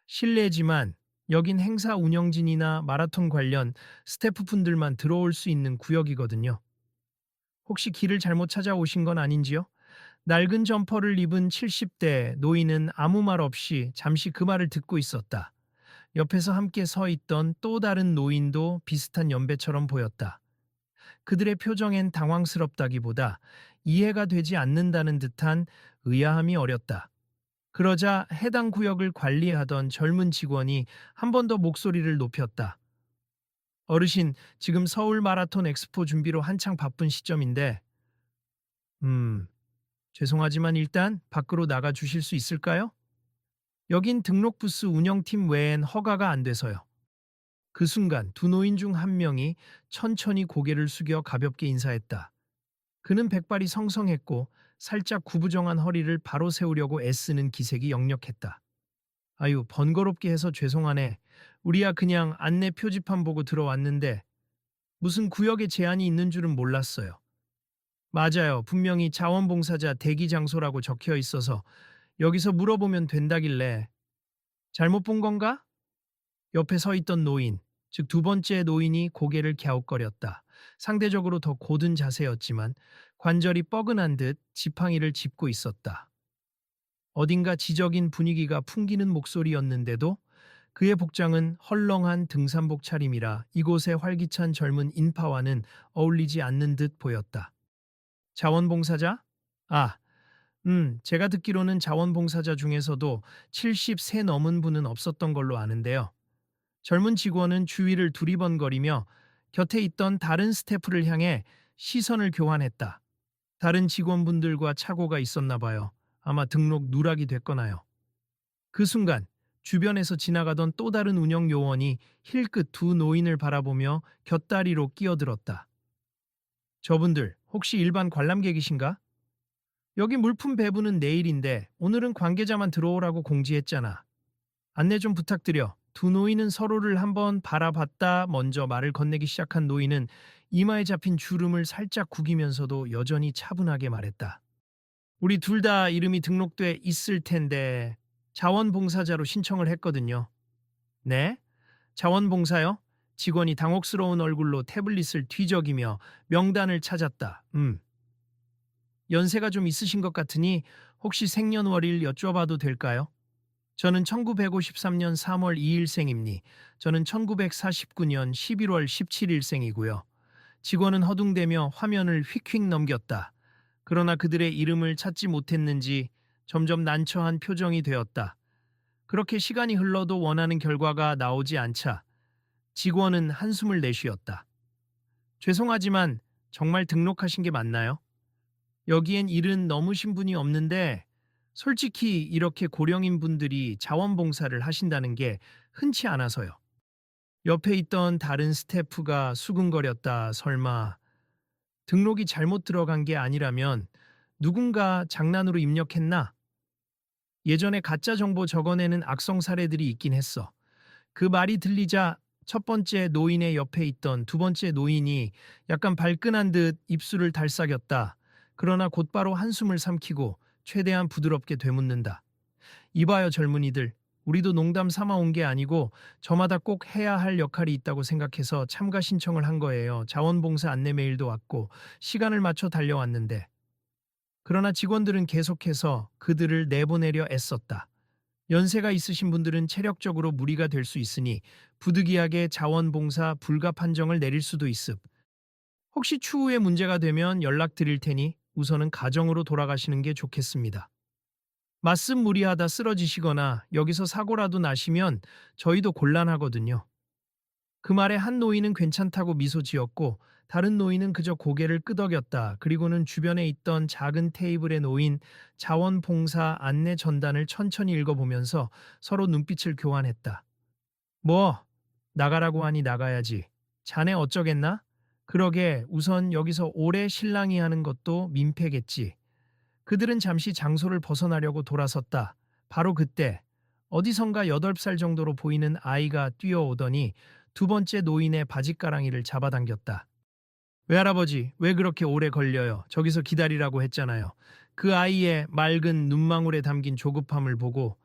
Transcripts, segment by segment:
실례지만 여긴 행사 운영진이나 마라톤 관련 스태프분들만 들어올 수 있는 구역이거든요. 혹시 길을 잘못 찾아오신 건 아닌지요? 낡은 점퍼를 입은 70대 노인은 아무 말 없이 잠시 그 말을 듣고 있었다. 옆에서 함께 서 있던 또 다른 노인도 비슷한 연배처럼 보였다. 그들의 표정엔 당황스럽다기보다 이해가 되지 않는다는 듯한 의아함이 어렸다. 그러자 해당 구역을 관리하던 젊은 직원이 한 번 더 목소리를 높였다. 어르신, 지금 서울 마라톤 엑스포 준비로 한창 바쁜 시점인데, 음, 죄송하지만 일단 밖으로 나가 주실 수 있을까요? 여긴 등록 부스 운영팀 외엔 허가가 안 돼서요. 그 순간 두 노인 중 한 명이 천천히 고개를 숙여 가볍게 인사했다. 그는 백발이 성성했고 살짝 구부정한 허리를 바로 세우려고 애쓰는 기색이 역력했다. 아유, 번거롭게 해서 죄송하네. 우리야 그냥 안내 표지판 보고 들어왔는데 무슨 구역에 제한이 있는 줄은 몰랐어요. 맞아요. 분명히 자원봉사자 대기 장소라고 적혀 있어서 여기서 물어보면 된다길래 잘못 본 건가? 옆에 서 있던 노인, 즉 두 번째 노인이 고개를 갸웃거렸다. 상대적으로 더 고든 자세였지만 관절이 뻐근한 듯 지팡이를 짚고 있었다. 어딘가 지적인 분위기가 풍기는 목소리였는데도 그의 복장은 헐렁한 등산복 차림이라 이곳의 활기찬 젊은 인파와는 어울리지 않는 듯 보였다. 자원봉사자? 아, 제가 듣기로는 자원봉사자 중에서도 70세 넘은 분은 없었던 걸로 아는데요. 젊은 직원은 주위를 두리번거리며 곁에 있던 다른 스태프를 향해 시선을 교환했다. 다른 직원분들과 착오가 있었나 봐요. 아마 등록 누락이 됐거나요. 그 순간 주변에서 지나가던 또 다른 운영 요원이 힐끗 두 노인을 바라보며 곁다리로 끼어들었다. 저분들 혹시 일반 관람객이신가? 여기 물품 배부는 내일인데 오늘은 관계자만 들어오라고 공지했잖아. 안내 좀 부탁드려. 두 노인은 서로를 한번 바라봤다 먼저 말을 건네기 시작한 노인은 이마에 잡힌 주름을 살짝 구기면서도 여전히 차분하게 말했다. 우리 둘 다 이름이 등록돼 있을 텐데 자원봉사자로 신청을 했거든요. 네? 자원봉사요? 직원이 당혹스러운 얼굴로 태블릿을 뒤적이며 명단을 찾았다. 연세가 좀 있으신 것 같으니 혹시 생년월일 여쭤봐도 될까요? 저는 1953년 3월 2일생입니. 저는 1949년 11월 17일생이고요. 직원은 허둥대며 화면을 휙휙 넘겼다. 그러나 그들의 이름을 찾지 못했는지 점점 난처한 표정이 되었다. 그렇게 시간이 흘러도 원하는 결과가 나오지 않자 직원은 한숨을 내쉬었다. 죄송하지만 정말 등록하신 게 맞나요? 여기엔 일은 넘으신 분이 없는데 솔직히 이렇게 고령인 분들이 자원봉사를 하신다는 게 흔치 않아서요. 옆에 있던 다른 스태프가 수근거렸다. 설마 등록이 잘못 들어간 게 아니라면 누군가 장난으로 입력했나? 예전에 가짜 정보 적어내는 악성 사례들이 있긴 했어. 그 말이 들리자 첫 번째 노인의 옆에 있던 두 번째 노인이 약간 발끈한 듯 입술을 달싹였다. 그러나 곧바로 한숨을 삼키고 최대한 부드럽게 되묻는다. 이봐요 젊은이들. 우리도 농담 삼아 온 게 아니고 저마다 꼭 해야 할 역할이 있다고 생각해서 참가 신청을 한 거예요. 자원봉사 안내 메일도 왔고 시간을 맞춰 달려왔는데. 그러나 직원들은 계속해서 그들을 내보내려 애썼다. 연세가 있으신 분들은 체력적으로 무리가 될 수 있으니 부득이하게 자원봉사 불가 판정을 내릴 수도 있음. 혹시 추후에 문제가 되면 연락드릴 테니 우선은 가정으로 돌아가시는 게 좋겠습니다. 말씀 무리하다 쓰러지시거나 여기서 사고라도 나시면 저희도 곤란하거든요. 그 말에 한 노인은 괜찮다고 미소 지었고 다른 노인은 그저 고개를 끄덕였다. 그리고는 주변에 있던 작은 테이블에 놓인 자원봉사 안내 전단을 천천히 읽어보면서 서로 눈빛을 교환했다. 뭐, 나가라고 하니 나가야지. 자네 어쩌겠나? 그러게 우선 여기서 오래 실랑이 하는 것도 민폐겠지. 그들은 잠시 장소를 벗어나려고 돌아섰다. 바로 그때 어디선가 8살 정도로 보이는 아이가 뛰어오더니 두 번째 노인의 바짓가랑이를 잡아당겼다. 외할아버지, 왜 그렇게 오래 걸려요? 저기서 기다리라고 했잖아요. 그 아이의 맑은 눈망울에 담긴 조급함을 보고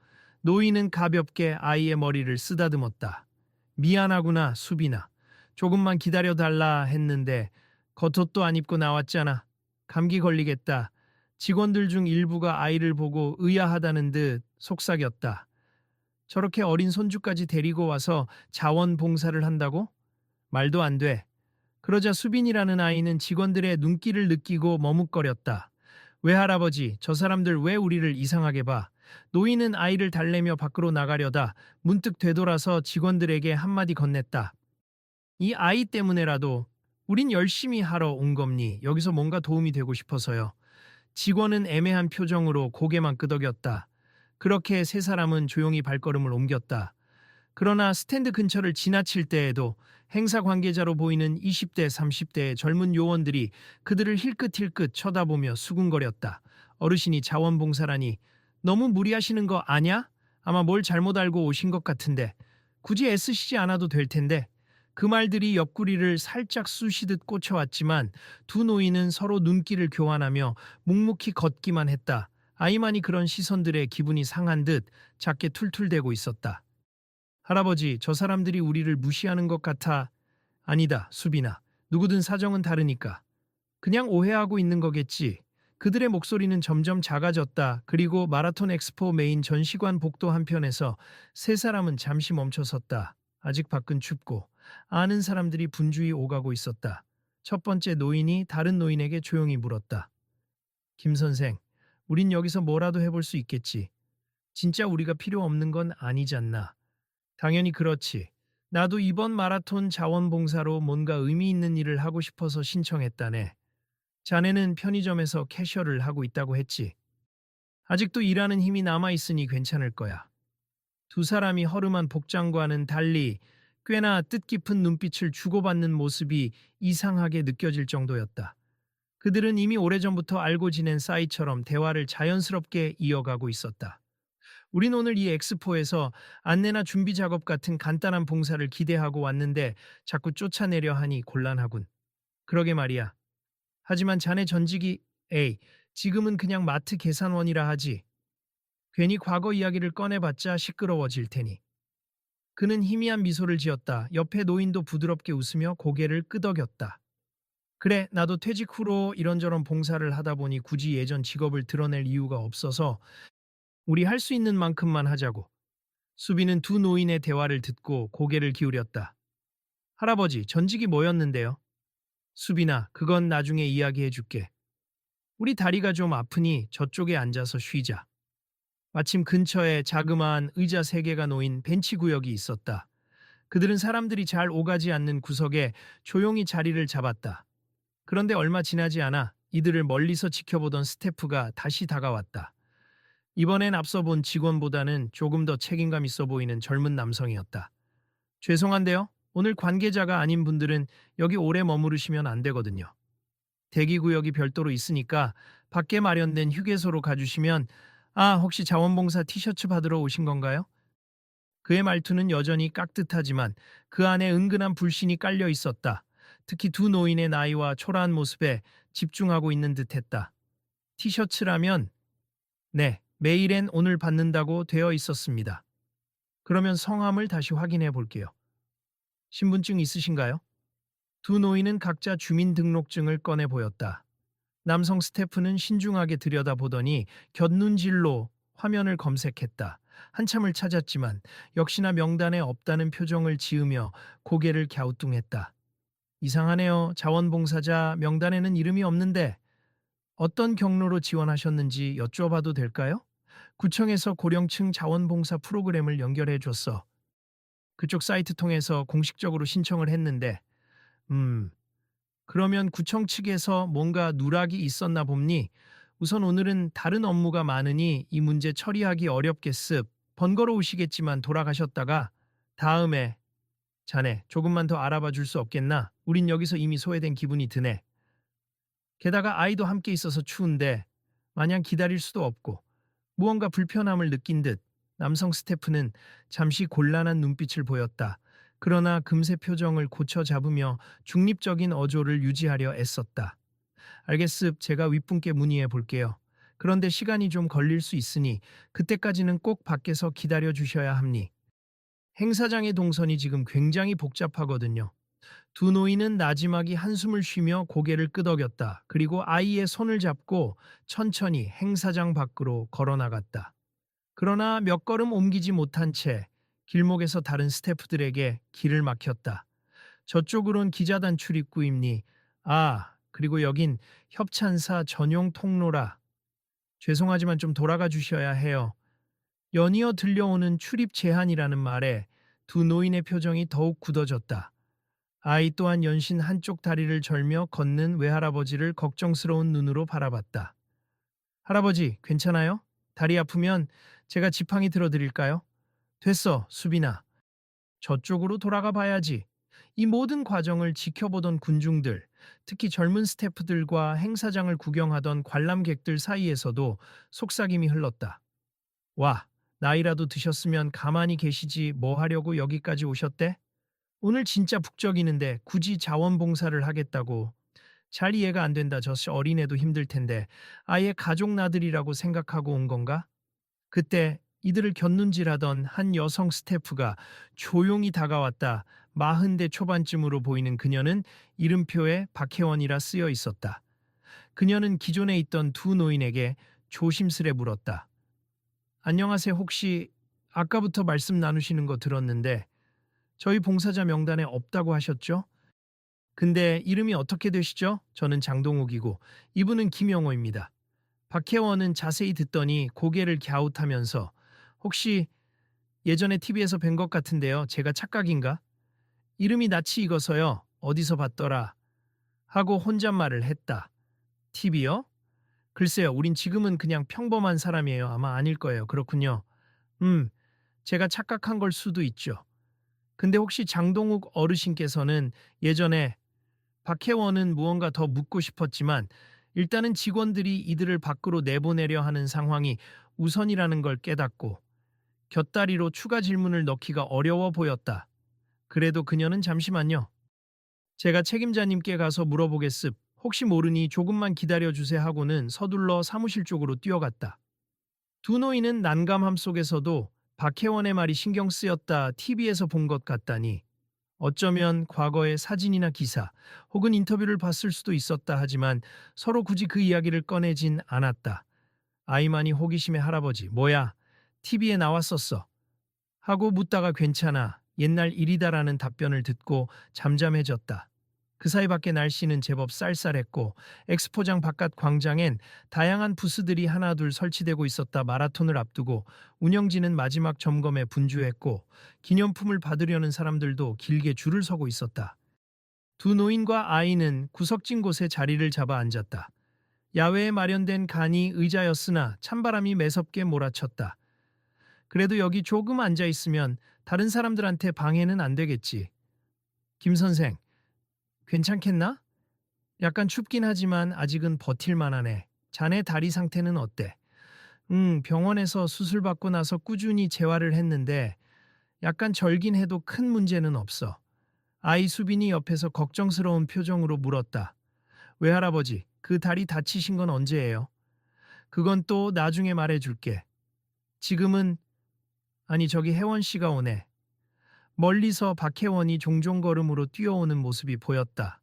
노인은 가볍게 아이의 머리를 쓰다듬었다. 미안하구나, 수빈아. 조금만 기다려달라 했는데 겉옷도 안 입고 나왔잖아. 감기 걸리겠다. 직원들 중 일부가 아이를 보고 의아하다는 듯 속삭였다. 저렇게 어린 손주까지 데리고 와서 자원봉사를 한다고? 말도 안 돼. 그러자 수빈이라는 아이는 직원들의 눈길을 느끼고 머뭇거렸다. 외할아버지, 저 사람들 왜 우리를 이상하게 봐? 노인은 아이를 달래며 밖으로 나가려다 문득 되돌아서 직원들에게 한마디 건넸다. 이 아이 때문에라도 우린 열심히 하러 온 겁니. 여기서 뭔가 도움이 되고 싶어서요. 직원은 애매한 표정으로 고개만 끄덕였다. 그렇게 세 사람은 조용히 발걸음을 옮겼다. 그러나 스탠드 근처를 지나칠 때에도 행사 관계자로 보이는 20대, 30대의 젊은 요원들이 그들을 힐끗힐끗 쳐다보며 수군거렸다. 어르신이 자원봉사라니 너무 무리하시는 거 아냐? 아마 뭘 잘못 알고 오신 것 같은데 굳이 애쓰시지 않아도 될 텐데. 그 말들이 옆구리를 살짝 쑤시듯 꽂혀왔지만 두 노인은 서로 눈길을 교환하며 묵묵히 걷기만 했다. 아이만이 그런 시선들에 기분이 상한 듯 작게 툴툴대고 있었다. 할아버지, 저 사람들이 우리를 무시하는 것 같아. 아니다, 수빈아. 누구든 사정은 다르니까. 그냥 오해하고 있는 거겠지. 그들의 목소리는 점점 작아졌다. 그리고 마라톤 엑스포 메인 전시관 복도 한편에서 세 사람은 잠시 멈춰섰다. 아직 밖은 춥고 아는 사람들이 분주히 오가고 있었다. 첫 번째 노인이 다른 노인에게 조용히 물었다. 김 선생, 우린 여기서 뭐라도 해볼 수 있겠지. 진짜 우리가 필요 없는 건 아니잖나. 당연히 그렇지. 나도 이번 마라톤 자원봉사로 뭔가 의미 있는 일을 하고 싶어서 신청했다네. 자네는 편의점에서 캐셔를 하고 있다고 했지. 아직도 일하는 힘이 남아있으니 괜찮을 거야. 두 사람이 허름한 복장과는 달리 꽤나 뜻깊은 눈빛을 주고받는 모습이 이상하게 느껴질 정도였다. 그들은 이미 오래전부터 알고 지낸 사이처럼 대화를 자연스럽게 이어가고 있었다. 우린 오늘 이 엑스포에서 안내나 준비 작업 같은 간단한 봉사를 기대하고 왔는데 자꾸 쫓아내려 하니 곤란하군. 그러게 말이야. 하지만 자네 전직이 에이, 지금은 그냥 마트 계산원이라 하지. 괜히 과거 이야기를 꺼내봤자 시끄러워질 테니. 그는 희미한 미소를 지었다. 옆에 노인도 부드럽게 웃으며 고개를 끄덕였다. 그래, 나도 퇴직 후로 이런저런 봉사를 하다 보니 굳이 예전 직업을 드러낼 이유가 없어서 우리 할 수 있는 만큼만 하자고. 수비는 두 노인의 대화를 듣고 고개를 기울였다. 할아버지, 전직이 뭐였는데요? 수빈아, 그건 나중에 이야기해 줄게. 우리 다리가 좀 아프니 저쪽에 앉아서 쉬자. 마침 근처에 자그마한 의자 세 개가 놓인 벤치 구역이 있었다. 그들은 사람들이 잘 오가지 않는 구석에 조용히 자리를 잡았다. 그런데 얼마 지나지 않아 이들을 멀리서 지켜보던 스태프가 다시 다가왔다. 이번엔 앞서 본 직원보다는 조금 더 책임감 있어 보이는 젊은 남성이었다. 죄송한데요. 오늘 관계자가 아닌 분들은 여기 오래 머무르시면 안 되거든요. 대기구역이 별도로 있으니까 밖에 마련된 휴게소로 가주시면 혹시 자원봉사 티셔츠 받으러 오신 건가요? 그의 말투는 여전히 깍듯하지만 그 안에 은근한 불신이 깔려 있었다. 특히 두 노인의 나이와 초라한 모습에 집중하고 있는 듯했다. 티셔츠라면 네, 메일엔 오늘 받는다고 되어 있었습니다. 그러면 성함을 다시 확인해 볼게요. 신분증 있으신가요? 두 노인은 각자 주민등록증을 꺼내 보였다. 남성 스태프는 신중하게 들여다보더니 곁눈질로 화면을 검색했다. 한참을 찾았지만 역시나 명단에 없다는 표정을 지으며 고개를 갸우뚱했다. 이상하네요. 자원봉사자 명단에는 이름이 없는데 어떤 경로로 지원하셨는지 여쭤봐도 될까요? 구청에서 고령층 자원봉사 프로그램을 연결해 줬어. 그쪽 사이트 통해서 공식적으로 신청을 했는데 그러면 구청 측에서 뭔가 누락이 있었나 봅니? 우선 오늘은 다른 업무가 많으니 이 문제 처리하기 어렵겠습. 번거로우시겠지만 돌아가셨다가 다음에 자네 조금만 더 알아봐 줄 수 없겠나? 우린 여기서 이미 소외된 기분이 드네. 게다가 아이도 함께 있어서 추운데 마냥 기다릴 수도 없고 무언가 불편함을 느낀 듯 남성 스태프는 잠시 곤란한 눈빛을 보였다. 그러나 금세 표정을 고쳐 잡으며 중립적인 어조를 유지하려 애썼다. 알겠습. 제가 윗분께 문의해 볼게요. 그런데 시간이 좀 걸릴 수 있으니 그때까지는 꼭 밖에서 기다려 주셔야 합니. 행사장의 동선이 지금 굉장히 복잡하거든요. 두 노인은 나지막이 한숨을 쉬며 고개를 끄덕였다. 그리고 아이의 손을 잡고 천천히 행사장 밖으로 걸어 나갔다. 그러나 몇 걸음 옮기지 못한 채 길목에서 다른 스태프들에게 길을 막혔다. 저쪽으론 기자단 출입구입니. 아, 그리고 여긴 협찬사 전용 통로라. 죄송하지만 좀 돌아가 주셔야 해요. 연이어 들려오는 출입 제한이라는 말에 두 노인의 표정이 더욱 굳어졌다. 아이 또한 연신 한쪽 다리를 절며 걷는 외할아버지를 걱정스러운 눈으로 바라봤다. 할아버지, 괜찮아요? 다리 아프면 제가 지팡이 들어드릴까요? 됐어, 수빈아. 저쪽으로 돌아가 봐야지. 이 모든 과정을 지켜보던 군중들, 특히 젊은 스태프들과 행사장을 구경하던 관람객들 사이에서도 속삭임이 흘렀다. 와, 나이라도 드셨으면 가만히 계시지 뭐 하려고 여기까지 오셨대? 오늘 진짜 북적이는데 굳이 자원봉사를 하겠다고. 잘 이해가 안 된다. 저 어린애도 힘들 텐데 아예 가족 나들이라고 생각하고 온 건가? 그때 이들을 곁눈질하던 한 여성 스태프가 조용히 다가왔다. 40대 초반쯤으로 보이는 그녀는 이름표에 박혜원이라 쓰여 있었다. 그녀는 기존에 있던 두 노인에게 조심스레 물었다. 안녕하세요. 혹시 아까부터 말씀 나누시는 거 들었는데 저희 봉사자 명단에 없다고 하셨죠? 근데 이름이 어떻게 되시죠? 저는 장동욱이고 이분은 김영호입니다. 박혜원은 자세히 듣더니 고개를 갸웃하면서 혹시 예전에 TV에서 뵌 것 같은데요. 제가 착각인가? 이름이 낯이 익어서요. 어디서 봤더라? 하고 혼잣말을 했다. TV요? 글쎄요. 우린 지금은 그냥 평범한 사람이에요. 아마 아닐 거예요. 그렇군요. 제가 착각한 걸 수도 있죠. 근데 혹시 장동욱 어르신께서는 예전에 박혜원은 무언가 더 묻고 싶었지만 일단은 직원들이 이들을 밖으로 내보내려 하는 상황이 우선이라는 걸 깨닫고 곁다리로 추가 질문을 넣기가 어려워 보였다. 그래도 그녀는 잠시만요. 제가 책임자님께 가서 물어보겠습. 혹시 모르니 조금만 기다려주세요 하고는 서둘러 사무실 쪽으로 뛰어갔다. 두 노인은 난감함 속에서도 박혜원의 말이 신경 쓰였다 TV에서 본 것 같다니 어쩌면 과거의 사진이나 기사 혹은 인터뷰를 봤을 수도 있었다 하지만 서로 굳이 그 이야기를 꺼내진 않았다. 아이만이 호기심에 할아버지 뭐야 TV에 나왔었어 하고 묻다가 괜찮아 옛날 일이다라는 답변을 듣고 잠잠해졌다. 그 사이 밖에 날씨는 제법 쌀쌀했고 엑스포장 바깥 광장엔 다양한 부스들이 하나둘 설치되고 있었다. 마라톤을 앞두고 운영진은 마지막 점검에 분주했고 기념품을 받으려는 사람들도 길게 줄을 서고 있었다. 두 노인과 아이는 구석진 곳에 자리를 잡아 앉았다. 야외에 마련된 간이 의자였으나 찬바람이 매섭게 몰아쳤다. 그래도 여기 조금 앉아 있으면 다른 사람들한테 방해는 안 되겠지. 김 선생, 괜찮겠나? 약간 춥긴 하지만 아직은 버틸만 하네. 자네 다리 상태는 어때? 병원에서 수술받고 나서 꾸준히 재활을 했는데 약간 절긴 해도 큰 문제는 없어. 아이 수빈이 옆에서 걱정스러운 표정으로 물었다. 외할아버지, 그 다리 다치신 건 언제예요? 그건 또 나중에 말해줄게. 지금은 아니 저기 혜원 씨가 오네. 멀리서 박혜원이 종종 걸음으로 뛰어오는 모습이 보였다.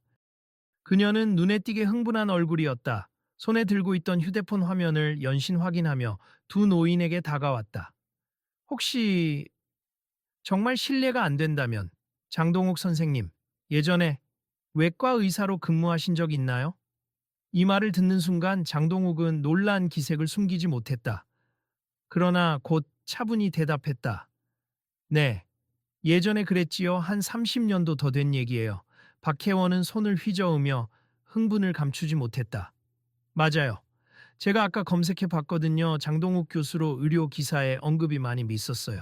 그녀는 눈에 띄게 흥분한 얼굴이었다. 손에 들고 있던 휴대폰 화면을 연신 확인하며 두 노인에게 다가왔다. 혹시 정말 실례가 안 된다면 장동욱 선생님, 예전에 외과 의사로 근무하신 적 있나요? 이 말을 듣는 순간 장동욱은 놀란 기색을 숨기지 못했다. 그러나 곧 차분히 대답했다. 네, 예전에 그랬지요. 한 30년도 더 된 얘기예요. 박혜원은 손을 휘저으며 흥분을 감추지 못했다. 맞아요. 제가 아까 검색해 봤거든요. 장동욱 교수로 의료 기사에 언급이 많이 있었어요.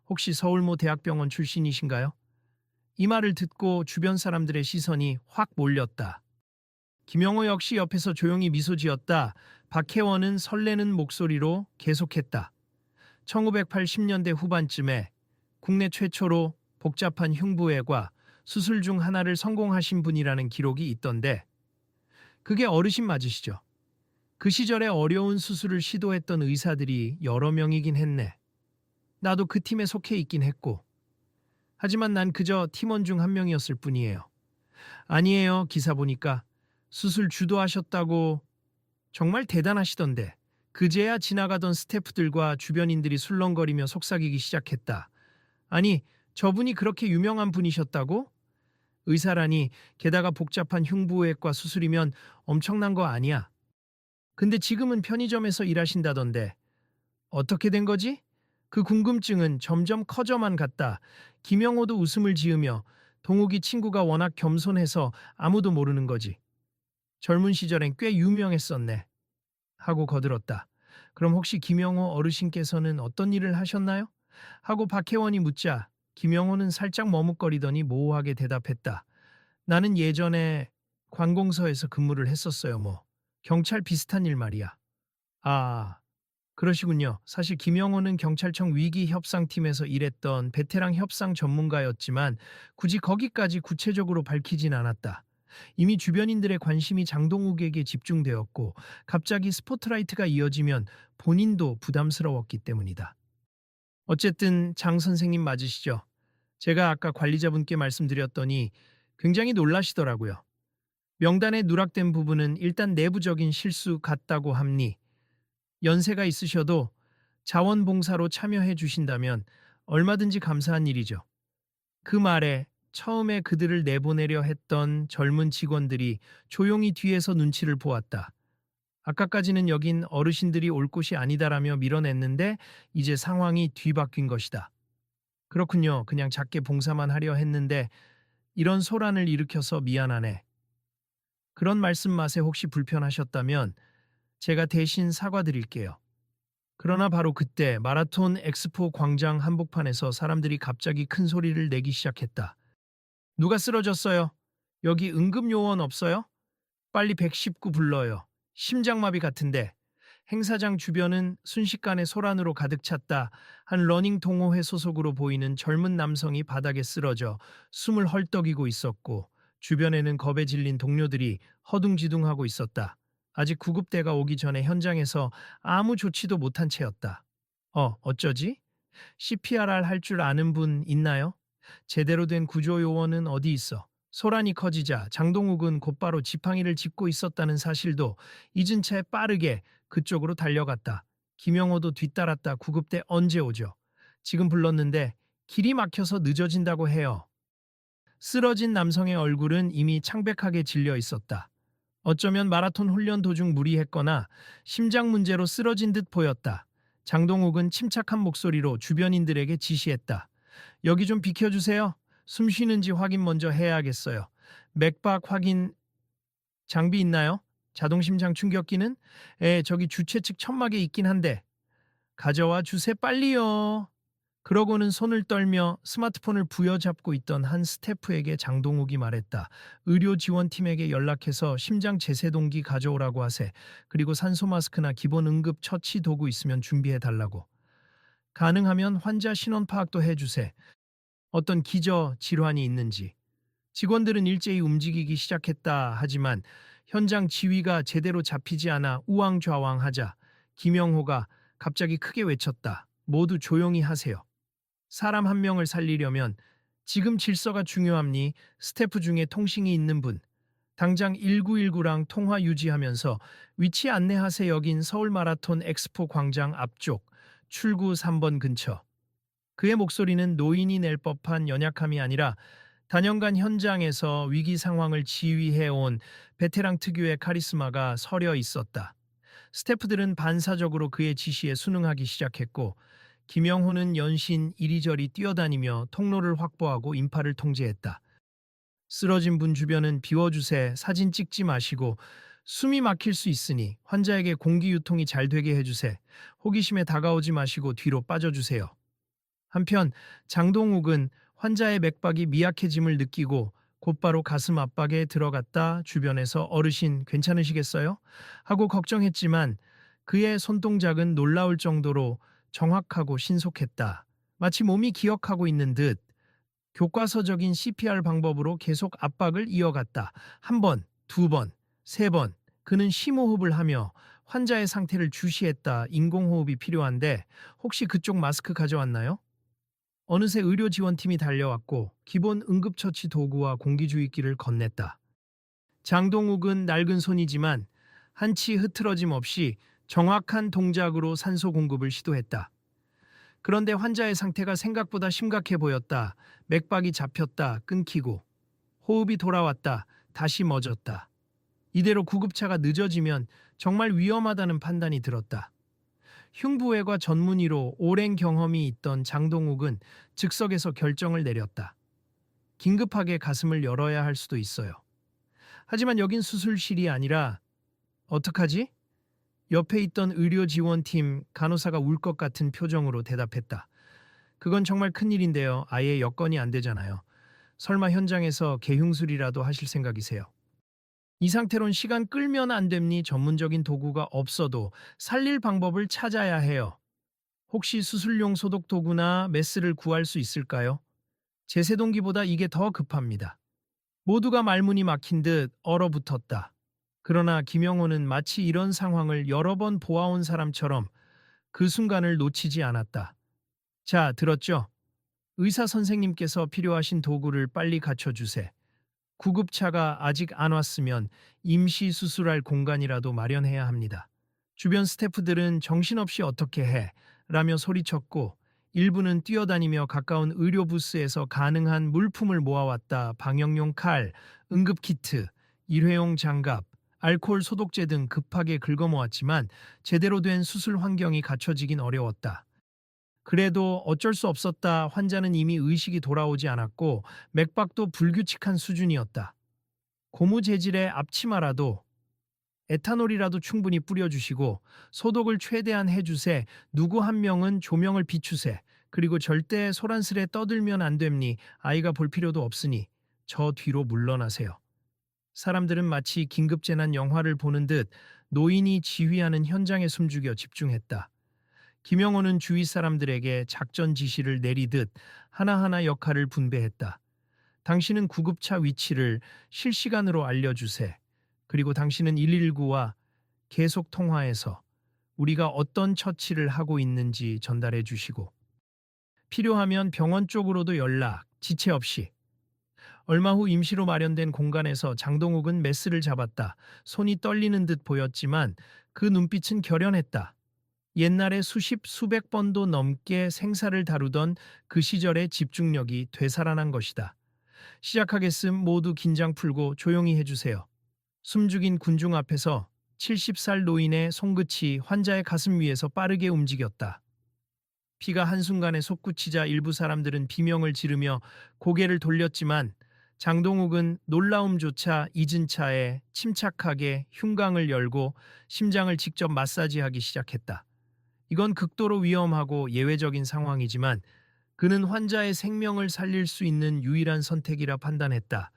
혹시 서울모 대학병원 출신이신가요? 이 말을 듣고 주변 사람들의 시선이 확 몰렸다. 김영호 역시 옆에서 조용히 미소 지었다. 박혜원은 설레는 목소리로 계속했다. 1980년대 후반쯤에 국내 최초로 복잡한 흉부외과 수술 중 하나를 성공하신 분이라는 기록이 있던데 그게 어르신 맞으시죠? 그 시절에 어려운 수술을 시도했던 의사들이 여러 명이긴 했네. 나도 그 팀에 속해 있긴 했고. 하지만 난 그저 팀원 중 한 명이었을 뿐이에요. 아니에요. 기사 보니까 수술 주도하셨다고 정말 대단하시던데. 그제야 지나가던 스태프들과 주변인들이 술렁거리며 속삭이기 시작했다. 아니, 저분이 그렇게 유명한 분이셨다고? 의사라니 게다가 복잡한 흉부외과 수술이면 엄청난 거 아니야. 근데 지금은 편의점에서 일하신다던데. 어떻게 된 거지? 그 궁금증은 점점 커져만 갔다. 김영호도 웃음을 지으며 동욱이 친구가 워낙 겸손해서 아무도 모르는 거지. 젊은 시절엔 꽤 유명했었네. 하고 거들었다. 그럼 혹시 김영호 어르신께서는 어떤 일을 하셨나요? 하고 박혜원이 묻자 김영호는 살짝 머뭇거리더니 모호하게 대답했다. 나는 예전에 관공서에서 근무를 했었어요, 뭐. 경찰 비슷한 일 말이야. 아, 그러시군요. 사실 김영호는 경찰청 위기협상팀에서 일했던 베테랑 협상 전문가였지만 굳이 거기까지 구체적으로 밝히진 않았다. 이미 주변인들의 관심이 장동욱에게 집중되었고 갑자기 스포트라이트가 이어지면 본인도 부담스러웠기 때문이다. 어쨌든 장 선생님 맞으시죠? 제가 아까 관리자분께 말씀드렸더니 굉장히 놀라시더라고요. 명단에 누락된 부분은 일단 내부적인 실수 같다고 합니. 연세가 있으셔도 자원봉사로 참여해 주신다면 얼마든지 감사한 일이죠. 그 말에 처음에 그들을 내보내려 했던 젊은 직원들이 조용히 뒤에서 눈치를 보았다. 아까까지는 여긴 어르신들이 올 곳이 아니다라며 밀어냈는데 이제 상황이 뒤바뀐 것이다. 그렇군요. 그냥 작게 봉사만 하려 했는데 이런 소란을 일으켜서 미안하네. 그런 말씀 맛에 혹시 불편하셨다면 제가 대신 사과드릴게요. 그러나 바로 그때 마라톤 엑스포 광장 한복판에서 사람들이 갑자기 큰 소리를 내기 시작했다. 누가 쓰러졌어요? 여기 응급요원 없어요? 빨리 119 불러요. 심장마비 같은데. 행사장 주변은 순식간에 소란으로 가득 찼다. 한 러닝 동호회 소속으로 보이는 젊은 남성이 바닥에 쓰러져 숨을 헐떡이고 있었고 주변에는 겁에 질린 동료들이 허둥지둥하고 있었다. 아직 구급대가 오기 전에 현장에서 아무 조치도 못한 채였다. 어쩌지? CPR 할 줄 아는 분 있나요? 제대로 된 구조요원은 어디 있어? 소란이 커지자 장동욱은 곧바로 지팡이를 짚고 있었다는 사실도 잊은 채 빠르게 그쪽으로 달려갔다. 김영호도 뒤따랐다. 구급대 언제 오죠? 지금 불렀는데 길이 막혀서 늦어진다고 해요. 쓰러진 남성의 얼굴은 이미 창백하게 질려 있었다. 어쩌면 마라톤 훈련 도중 무리했거나 심장 문제로 쓰러진 듯 보였다. 장동욱은 침착한 목소리로 주변인들에게 지시했다. 여기 좀 비켜주세요. 숨 쉬는지 확인 먼저 해야겠어요. 맥박 확인 장비 있나요? 자동심장 충격기는? 저기 주최 측 천막에 있긴 한데. 가져와 주세 빨리요. 그러고는 손을 떨며 스마트폰을 부여잡고 있던 한 스태프에게 장동욱이 말했다. 의료 지원팀에게 연락해서 심장 제세동기 가져오라고 하세. 그리고 산소 마스크나 기본 응급 처치 도구 있으면 준비해 달라고. 가능하면 환자 신원 파악도 해주세. 어떤 기저 질환이 있는지. 직원들은 일제히 움직이기 시작했다 하지만 현장 지휘가 제대로 잡히지 않아 우왕좌왕하자 김영호가 갑자기 크게 외쳤다. 모두 조용히 하세요. 사람 한 명을 살리려면 지금 질서가 중요합니. 스태프 중에 통신이 있는 분. 당장 1919랑 통화 유지하면서 위치 안내하세. 여긴 서울 마라톤 엑스포 광장 앞쪽 출구 3번 근처. 그의 목소리는 노인이 낼 법한 연약함이 아니라 단연간 현장에서 위기 상황을 지휘해온 베테랑 특유의 카리스마가 서려 있었다. 스태프들은 반사적으로 그의 지시에 순응하기 시작했고 김영호는 연신 이리저리 뛰어다니며 통로를 확보하고 인파를 통제했다. 쓰러진 분 주변은 비워주세. 사진 찍지 마시고 숨이 막힐 수 있으니 환자에게 공기 유통이 잘 되게 해주세. 호기심에 다가오지 마시고 뒤로 빠져주세요. 한편 장동욱은 환자의 맥박이 미약해짐을 느끼고 곧바로 가슴 압박에 들어갔다. 주변에서 어르신 괜찮으시겠어요? 하고 걱정했지만 그의 손동작은 놀라울 정도로 정확하고 신속했다. 마치 몸이 기억하고 있는 듯 교과서적인 CPR 방법으로 계속 압박을 이어갔다. 한 번, 두 번, 세 번. 그는 심호흡을 하며 환자의 상태를 주시했다. 인공호흡이 필요한데 혹시 그쪽 마스크 가져왔나요? 어느새 의료 지원팀이 달려왔고 기본 응급처치 도구와 공기주입기를 건넸다. 장동욱은 낡은 손이지만 한치 흐트러짐 없이 정확한 동작으로 산소 공급을 시도했다. 그런데 환자의 상태가 생각보다 심각해 보였다. 맥박이 잡혔다. 끊기고 호흡이 돌아왔다. 다시 멎었다. 이대로 구급차가 늦어지면 정말 위험하다는 판단이 들었다. 흉부외과 전문의로 오랜 경험이 있던 장동욱은 즉석에서 결정을 내렸다. 긴급하게 가슴을 열어야 할 수도 있어요. 하지만 여긴 수술실이 아니라 어떡하지? 옆에 있던 의료지원팀 간호사가 울 것 같은 표정으로 대답했다. 그건 정말 큰일인데요. 아예 여건이 안 되잖아요. 설마 현장에서 개흉술이라도 하실 생각이세요? 이 상태론 시간 끌면 안 됩니? 전문적인 도구가 없어도 살릴 방법을 찾아야 해요. 혹시 수술용 소독 도구나 메스를 구할 수 있을까요? 제세동기보다 이게 더 급합니다. 모두가 말문이 막힌 듯 얼어붙었다. 그러나 김영호는 마치 이런 상황을 여러 번 보아온 사람처럼 그 순간을 놓치지 않았다. 자, 들었죠? 의사 선생님께서 필요하신 도구를 빨리 갖춰주세. 구급차가 아직 안 왔으면 임시 수술할 공간이라도 마련해야 합니다. 주변 스태프들은 정신없이 어떻게 해? 라며 소리쳤고 일부는 뛰어다니며 가까운 의료부스에서 가능한 물품을 모아왔다. 방역용 칼, 응급키트, 일회용 장갑, 알코올 소독제 등 급하게 긁어모았지만 제대로 된 수술 환경이 갖춰지긴 어려웠다. 그래도 어쩔 수 없었다. 환자는 이미 의식이 돌아오지 않았고 맥박도 불규칙한 수준이었다. 고무 재질의 앞치마라도 에탄올이라도 충분히 뿌려주시고 소독을 최대한 해주세. 누구 한 명은 조명을 비추세. 그리고 절대 소란스레 떠들면 안 됩니. 아이가 볼 필요도 없으니 저 뒤로 물러나세요. 사람들은 마치 긴급재난 영화를 보는 듯 노인이 지휘하는 현장에 숨죽여 집중했다. 김영호는 주위 사람들에게 작전 지시를 내리듯 하나하나 역할을 분배했다. 당신은 구급차 위치를 실시간으로 알려주세. 그리고 당신은 119와 계속 통화해서 우리가 어떤 처치를 하고 있는지 전달해 주시고 필요하면 병원 쪽으로도 연락, 지체 없이. 얼마 후 임시로 마련된 공간에서 장동욱은 메스를 잡았다. 손이 떨리는 듯 보였지만 그 눈빛은 결연했다. 옛날에 수백 번도 넘게 생사를 다루던 그 시절의 집중력이 되살아난 것이다. 시작하겠음. 모두 긴장 풀고 조용히 해주세요. 숨죽인 군중 앞에서 70살 노인의 손끝이 환자의 가슴 위에서 빠르게 움직였다. 피가 한순간에 솟구치자 일부 사람들은 비명을 지르며 고개를 돌렸지만 장동욱은 놀라움조차 잊은 차에 침착하게 흉곽을 열고 심장을 직접 마사지하기 시작했다. 이건 극도로 위험하고 예외적인 상황이지만 그는 환자의 생명을 살릴 수 있는 유일한 선택이라 판단했다.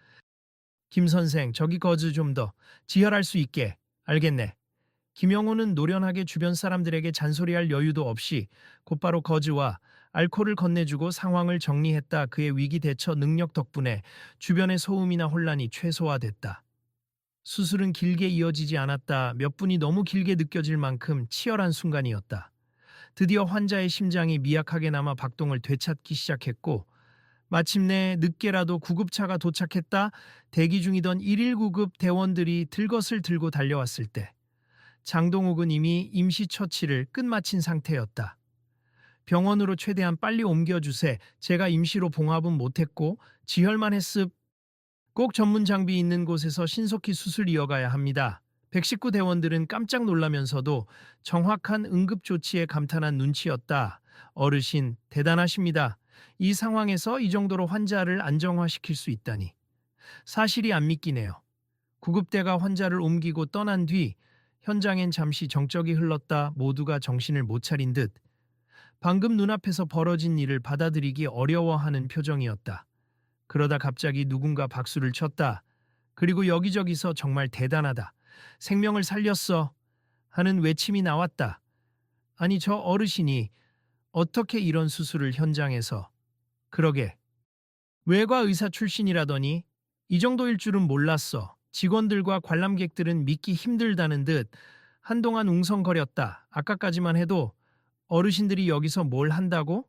김 선생, 저기 거즈 좀 더 지혈할 수 있게. 알겠네. 김영호는 노련하게 주변 사람들에게 잔소리할 여유도 없이 곧바로 거즈와 알코올을 건네주고 상황을 정리했다. 그의 위기 대처 능력 덕분에 주변의 소음이나 혼란이 최소화됐다. 수술은 길게 이어지지 않았다. 몇 분이 너무 길게 느껴질 만큼 치열한 순간이었다. 드디어 환자의 심장이 미약하게나마 박동을 되찾기 시작했고 마침내 늦게라도 구급차가 도착했다. 대기 중이던 119급 대원들이 들것을 들고 달려왔을 때 장동욱은 이미 임시처치를 끝마친 상태였다. 병원으로 최대한 빨리 옮겨주세. 제가 임시로 봉합은 못했고 지혈만 했습. 꼭 전문 장비 있는 곳에서 신속히 수술 이어가야 합니다. 119 대원들은 깜짝 놀라면서도 정확한 응급조치에 감탄한 눈치였다. 어르신, 대단하십니다. 이 상황에서 이 정도로 환자를 안정화시킬 수 있다니. 사실이 안 믿기네요. 구급대가 환자를 옮기고 떠난 뒤 현장엔 잠시 정적이 흘렀다. 모두가 정신을 못 차린 듯 방금 눈앞에서 벌어진 일을 받아들이기 어려워하는 표정이었다. 그러다 갑자기 누군가 박수를 쳤다. 그리고 여기저기서 정말 대단하다. 생명을 살렸어. 하는 외침이 나왔다. 아니, 저 어르신이 어떻게 이런 수술을 현장에서. 그러게. 외과 의사 출신이라더니 이 정도일 줄은 몰랐어. 직원들과 관람객들은 믿기 힘들다는 듯 한동안 웅성거렸다. 아까까지만 해도 어르신들이 여기서 뭘 한다고?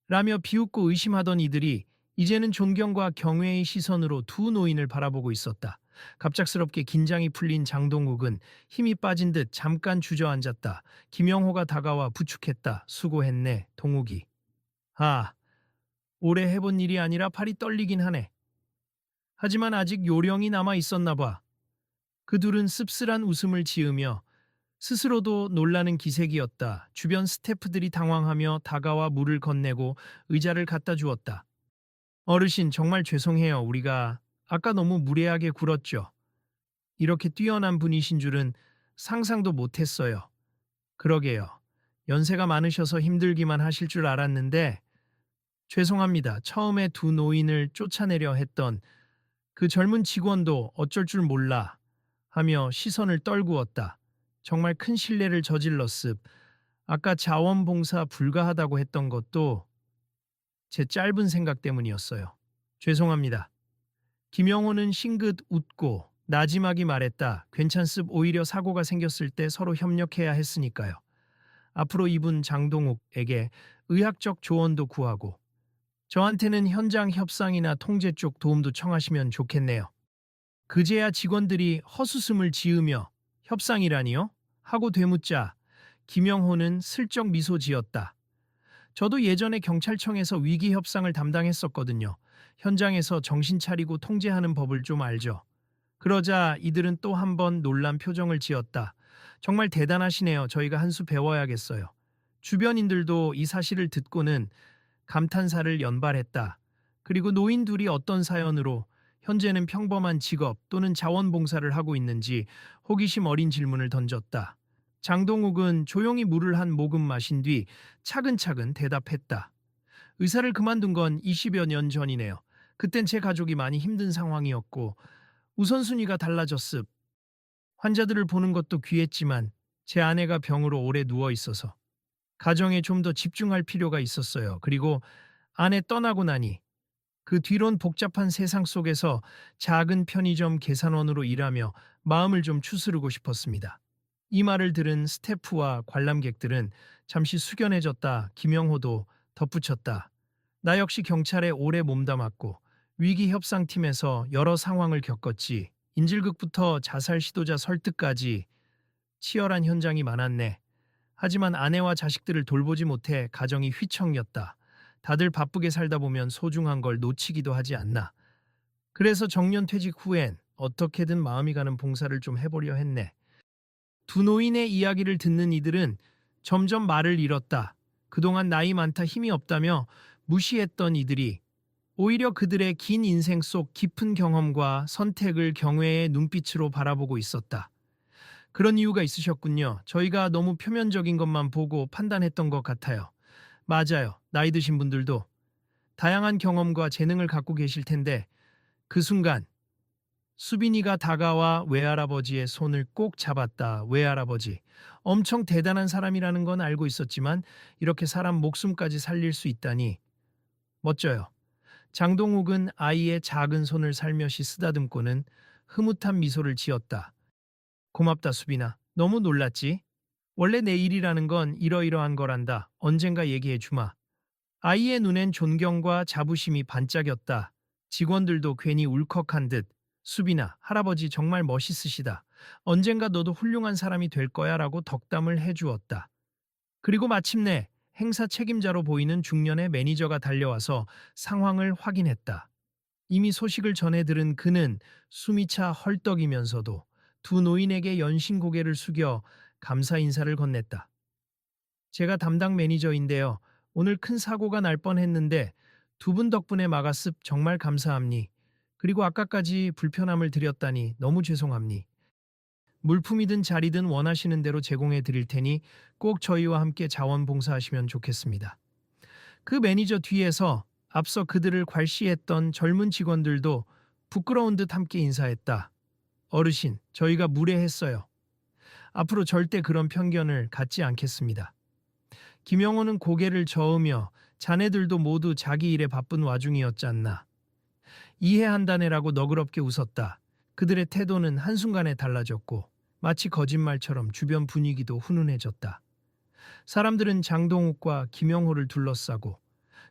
라며 비웃고 의심하던 이들이 이제는 존경과 경외의 시선으로 두 노인을 바라보고 있었다. 갑작스럽게 긴장이 풀린 장동욱은 힘이 빠진 듯 잠깐 주저앉았다. 김영호가 다가와 부축했다. 수고했네, 동욱이. 아, 오래 해본 일이 아니라 팔이 떨리긴 하네. 하지만 아직 요령이 남아 있었나 봐. 그 둘은 씁쓸한 웃음을 지으며 스스로도 놀라는 기색이었다. 주변 스태프들이 당황하며 다가와 물을 건네고 의자를 갖다 주었다. 어르신, 정말 죄송해요. 우리가 아까 너무 무례하게 굴었죠. 이렇게 뛰어난 분이신 줄은 상상도 못했어요. 그러게요. 연세가 많으셔서 힘들기만 하실 줄 알았는데 죄송합니다. 처음에 두 노인을 쫓아내려 했던 그 젊은 직원도 어쩔 줄 몰라 하며 시선을 떨구었다. 정말 큰 실례를 저질렀습. 아까 자원봉사 불가하다고 했던 것도 제 짧은 생각 때문이었어요. 죄송합니다. 김영호는 싱긋 웃고 나지막이 말했다. 괜찮습. 오히려 사고가 생겼을 때 서로 협력해야 했으니까요. 앞으로 이분 장동욱에게 의학적 조언도 구하고 저한테는 현장 협상이나 통제 쪽 도움도 청하시면 좋겠네요. 그제야 직원들이 헛웃음을 지으며 협상이라니요? 하고 되묻자 김영호는 슬쩍 미소 지었다. 저도 예전에 경찰청에서 위기 협상을 담당했었거든요. 현장에서 정신 차리고 통제하는 법을 좀 알죠. 그러자 이들은 또 한 번 놀란 표정을 지었다. 정말 대단하시네요. 저희가 한 수 배워야겠어요. 주변인들도 이 사실을 듣고는 감탄사를 연발했다. 그리고 노인 둘이 어떤 사연으로 현재는 평범한 직업 또는 자원봉사를 하고 있는지 호기심 어린 질문을 던졌다. 장동욱은 조용히 물을 한 모금 마신 뒤 차근차근 대답했다. 의사를 그만둔 건 20여 년 전이네요. 그땐 제 가족이 많이 힘든 상황이었고 우선순위가 달라졌습. 환자들을 보는 것도 귀했지만 제 아내가 병으로 오래 누워 있어서 가정에 좀 더 집중할 필요가 있었어요. 그리고 아내 떠나고 나니 그 뒤론 복잡한 세상 속에서 작은 편의점 계산원으로 일하며 마음을 좀 추스르고 싶었습니다. 이 말을 들은 스태프와 관람객들은 잠시 숙연해졌다. 김영호도 덧붙였다. 나 역시 경찰에 오래 몸담았고 위기 협상팀에서 여러 상황을 겪었지. 인질극부터 자살 시도자 설득까지 치열한 현장이 많았네. 하지만 아내와 자식들을 돌보지 못해 가정이 휘청였다. 다들 바쁘게 살다 보면 소중한 걸 놓치기도 하지 않나. 그래서 정년 퇴직 후엔 어떻게든 마음이 가는 봉사를 좀 해보려 했네. 두 노인의 이야기를 듣는 이들은 점점 말을 잃었다. 그동안 나이 많다 힘이 없다며 무시했던 이들이 오히려 그들의 긴 인생 속 깊은 경험과 선택을 경외의 눈빛으로 바라보고 있었다. 그런 이유가 있으셨군요. 저희가 너무 표면적인 것만 보고 판단했던 것 같아요. 맞아요. 나이 드신 분들도 다양한 경험과 재능을 갖고 계실 텐데 그 순간 수빈이가 다가와 외할아버지의 손을 꼭 잡았다. 외할아버지. 엄청 대단한 사람이라는 건 알고 있었지만 이렇게 사람 목숨까지 살릴 수 있다니 멋져요. 장동욱은 아이의 작은 손을 살며시 쓰다듬고는 흐뭇한 미소를 지었다. 고맙다 수빈아. 너무 놀랐지? 원래 내 일이라는 건 이러이러한 거란다. 언젠가 얘기해 주마. 아이의 눈엔 존경과 자부심이 반짝였다. 직원들도 괜히 울컥한 듯 수빈아, 할아버지 정말 멋있으시다. 언젠가 너도 훌륭한 사람이 될 거야 라고 덕담을 해주었다. 그리고 마침내 행사 책임자로 보이는 중년의 매니저가 달려와서 상황을 확인했다. 이미 소식을 전해 들은 그는 숨이 차 헐떡이면서도 두 노인에게 연신 고개를 숙여 감사 인사를 건넸다. 제가 담당 매니저인데요. 오늘 큰 사고가 날 뻔했는데 두 분 덕분에 막았습. 정말 감사합니. 그리고 아까까지 불편함을 드렸다니 너무 죄송합니. 물품이든 자리든 원하시는 대로 제공해 드릴 테니 꼭 저희와 함께 자원봉사하시면 좋겠습니다. 그 매니저 뒤에서 앞서 그들을 괄시했던 젊은 직원들도 부끄러운 듯 함께 인사했다. 어르신, 저희가 무례했어요. 앞으로 절대 그런 편견을 갖지 않겠습니다. 김영호는 고개를 저으며 자네들도 모두 자기 일에 바쁜 와중이었잖나. 이해한다네라고 너그럽게 웃었다. 그들의 태도는 한순간에 달라졌고 마치 거짓말처럼 주변 분위기도 훈훈해졌다. 사람들은 장동욱과 김영호를 둘러싸고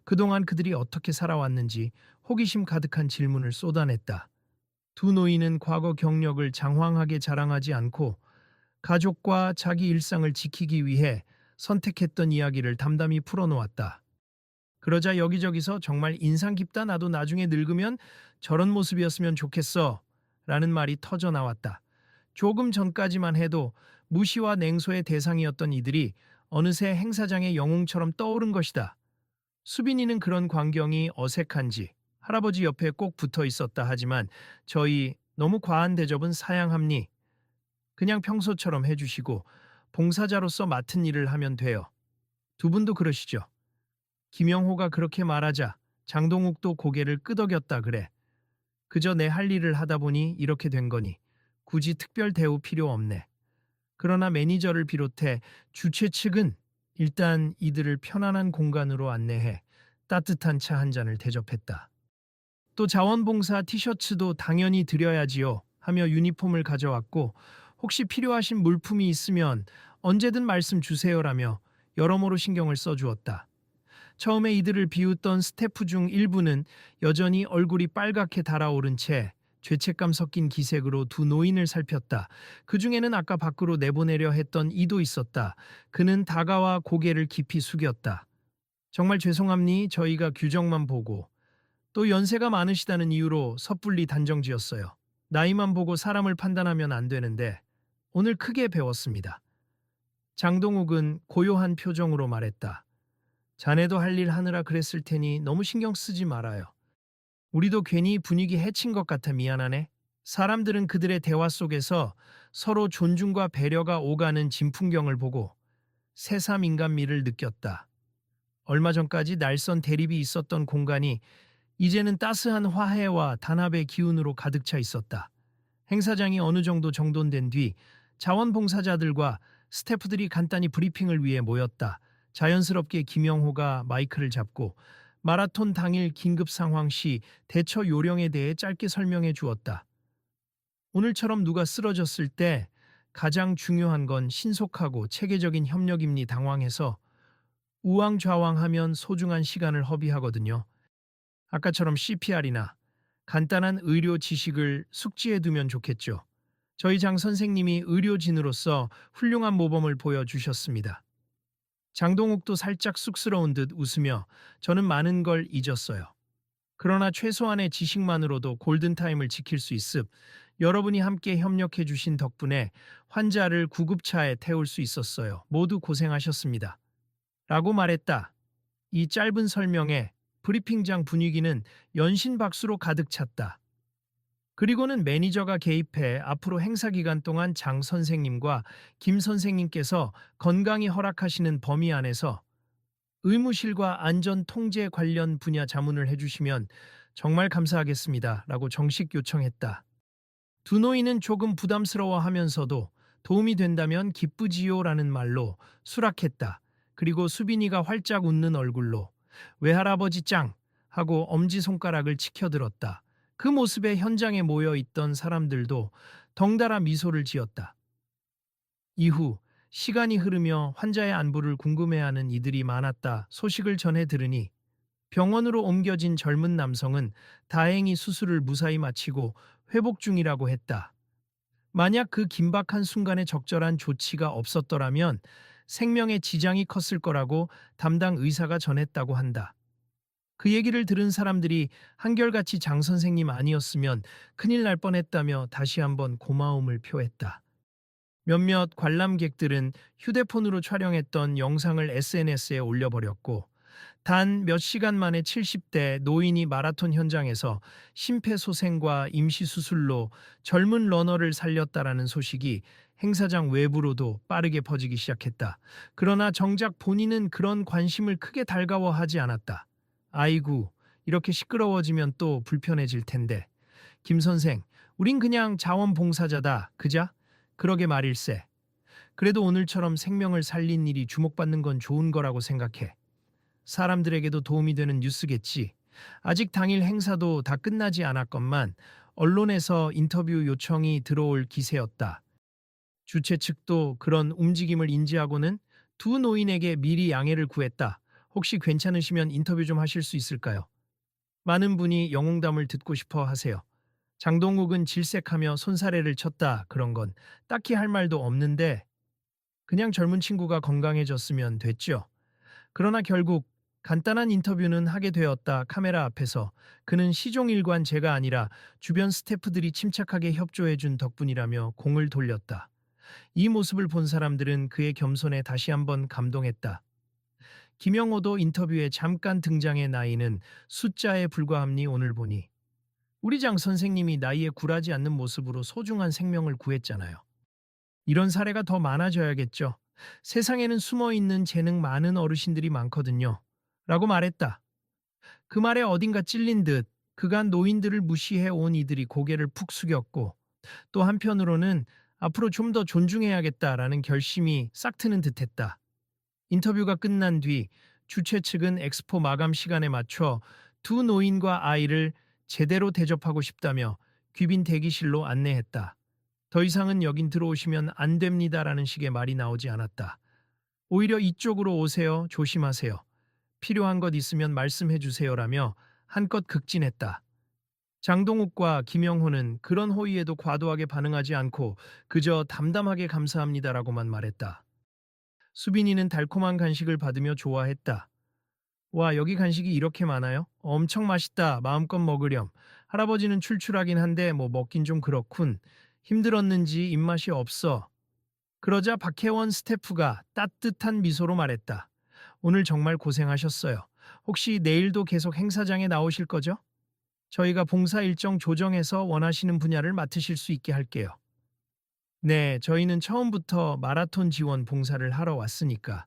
그동안 그들이 어떻게 살아왔는지 호기심 가득한 질문을 쏟아냈다. 두 노인은 과거 경력을 장황하게 자랑하지 않고 가족과 자기 일상을 지키기 위해 선택했던 이야기를 담담히 풀어놓았다. 그러자 여기저기서 정말 인상 깊다, 나도 나중에 늙으면 저런 모습이었으면 좋겠어 라는 말이 터져 나왔다. 조금 전까지만 해도 무시와 냉소의 대상이었던 이들이 어느새 행사장의 영웅처럼 떠오른 것이다. 수빈이는 그런 광경이 어색한지 할아버지 옆에 꼭 붙어 있었다 하지만 저희 너무 과한 대접은 사양합니. 그냥 평소처럼 해주시고 봉사자로서 맡은 일을 하면 돼요. 두 분도 그러시죠? 김영호가 그렇게 말하자 장동욱도 고개를 끄덕였다 그래. 그저 내 할 일을 하다 보니 이렇게 된 거니 굳이 특별 대우 필요 없네. 그러나 매니저를 비롯해 주최 측은 일단 이들을 편안한 공간으로 안내해 따뜻한 차 한 잔을 대접했다. 또 자원봉사 티셔츠도 당연히 드려야지요 하며 유니폼을 가져왔고 혹시 필요하신 물품이 있으면 언제든 말씀 주세요라며 여러모로 신경을 써주었다. 처음에 이들을 비웃던 스태프 중 일부는 여전히 얼굴이 빨갛게 달아오른 채 죄책감 섞인 기색으로 두 노인을 살폈다. 그 중에는 아까 밖으로 내보내려 했던 이도 있었다. 그는 다가와 고개를 깊이 숙였다. 정말 죄송합니. 저희가 규정만 보고 또 연세가 많으시다는 이유로 섣불리 단정지었어요. 나이만 보고 사람을 판단하면 안 되는데 오늘 크게 배웠습니다. 장동욱은 고요한 표정으로 말했다. 자네도 할 일 하느라 그랬을 테니 너무 신경 쓰지 말아요. 우리도 괜히 분위기 해친 것 같아 미안하네. 사람들은 그들의 대화 속에서 서로 존중과 배려가 오가는 진풍경을 보고 새삼 인간미를 느꼈다. 얼마 전까지 날선 대립이 있었던 공간이 이제는 따스한 화해와 단합의 기운으로 가득 차 있었다. 행사장이 어느 정도 정돈된 뒤 자원봉사자들과 스태프들이 간단히 브리핑을 위해 모였다. 자연스럽게 김영호가 마이크를 잡고 마라톤 당일 긴급 상황 시 대처 요령에 대해 짧게 설명해 주었다. 오늘처럼 누가 쓰러졌을 때 가장 중요한 건 신속하고 체계적인 협력입니. 당황해서 우왕좌왕하면 소중한 시간을 허비하거든요. 아까처럼 CPR이나 간단한 의료 지식을 숙지해 두면 좋겠죠. 저희 장 선생님이 의료진으로서 훌륭한 모범을 보여주셨습니다. 장동욱도 살짝 쑥스러운 듯 웃으며 저는 많은 걸 잊었어요. 그러나 최소한의 지식만으로도 골든타임을 지킬 수 있음. 여러분이 함께 협력해 주신 덕분에 환자를 구급차에 태울 수 있었어요. 모두 고생하셨습니다. 라고 말했다. 이 짧은 설명에 브리핑장 분위기는 연신 박수로 가득 찼다. 그리고는 매니저가 개입해 앞으로 행사 기간 동안 장 선생님과 김 선생님께서 건강히 허락하시는 범위 안에서 의무실과 안전 통제 관련 분야 자문을 해주시면 정말 감사하겠습니다. 라고 정식 요청했다. 두 노인은 조금 부담스러워하면서도 도움이 된다면 기쁘지요 라는 말로 수락했다. 그리고 수빈이가 활짝 웃는 얼굴로 외할아버지 짱 하고 엄지손가락을 치켜들었다. 그 모습에 현장에 모여 있던 사람들도 덩달아 미소를 지었다. 이후 시간이 흐르며 환자의 안부를 궁금해하는 이들이 많았다. 소식을 전해 들으니 병원으로 옮겨진 젊은 남성은 다행히 수술을 무사히 마치고 회복 중이라고 했다. 만약 그 긴박한 순간에 적절한 조치가 없었더라면 생명에 지장이 컸을 거라고 담당 의사가 전했다고 한다. 그 얘기를 들은 사람들이 한결같이 장 선생님 아니었으면 큰일 날 뻔했다며 다시 한번 고마움을 표했다. 몇몇 관람객들은 휴대폰으로 촬영했던 영상을 SNS에 올려버렸고 단 몇 시간 만에 70대 노인이 마라톤 현장에서 심폐소생과 임시수술로 젊은 러너를 살렸다라는 소식이 행사장 외부로도 빠르게 퍼지기 시작했다. 그러나 정작 본인은 그런 관심을 크게 달가워하지 않았다. 아이고, 이렇게 시끄러워지면 또 불편해질 텐데. 김 선생, 우린 그냥 자원봉사자다, 그자? 그러게 말일세. 그래도 오늘처럼 생명을 살린 일이 주목받는 건 좋은 거라고 생각해. 사람들에게도 도움이 되는 뉴스겠지. 아직 당일 행사도 다 끝나지 않았건만 언론에서 인터뷰 요청이 들어올 기세였다. 주최 측도 그런 움직임을 인지하고는 두 노인에게 미리 양해를 구했다. 혹시 괜찮으시면 인터뷰 좀 하실 수 있을까요? 많은 분이 영웅담을 듣고 싶어 하세요. 장동욱은 질색하며 손사래를 쳤다. 그런 건 딱히 할 말도 없는데 그냥 젊은 친구가 건강해졌으면 됐죠. 그러나 결국 간단한 인터뷰는 하게 되었다. 카메라 앞에서 그는 시종일관 제가 아니라 주변 스태프들이 침착하게 협조해준 덕분이라며 공을 돌렸다. 이 모습을 본 사람들은 그의 겸손에 다시 한번 감동했다. 김영호도 인터뷰에 잠깐 등장해 나이는 숫자에 불과함니 오늘 보니 우리 장 선생님이 나이에 굴하지 않는 모습으로 소중한 생명을 구했잖아요. 이런 사례가 더 많아져야겠죠. 세상에는 숨어 있는 재능 많은 어르신들이 많거든요. 라고 말했다. 그 말에 어딘가 찔린 듯 그간 노인들을 무시해 온 이들이 고개를 푹 숙였고 또 한편으로는 앞으로 좀 더 존중해야겠다라는 결심이 싹트는 듯했다. 인터뷰가 끝난 뒤 주최 측은 엑스포 마감 시간에 맞춰 두 노인과 아이를 제대로 대접하고 싶다며 귀빈 대기실로 안내했다. 더 이상은 여긴 들어오시면 안 됩니다라는 식의 말이 나오지 않았다. 오히려 이쪽으로 오세요. 조심하세요. 필요한 것 있으면 말씀해 주세요라며 한껏 극진했다. 장동욱과 김영호는 그런 호의에도 과도하게 반응하지 않고 그저 담담하게 감사합니다라고만 말했다. 수빈이는 달콤한 간식을 받으며 좋아했다. 와, 여기 간식이 이렇게 많아요? 엄청 맛있다. 마음껏 먹으렴. 할아버지는 출출하긴 한데 뭐 먹긴 좀 그렇군. 힘들었는지 입맛이 없어. 그러자 박혜원 스태프가 따뜻한 미소로 말했다. 오늘 정말 고생하셨어요. 혹시 내일도 계속 행사장에 나오실 거죠? 저희가 봉사 일정 조정해서 원하시는 분야를 맡으실 수 있게 할게요. 네, 저희는 처음부터 마라톤 지원 봉사를 하러 왔으니까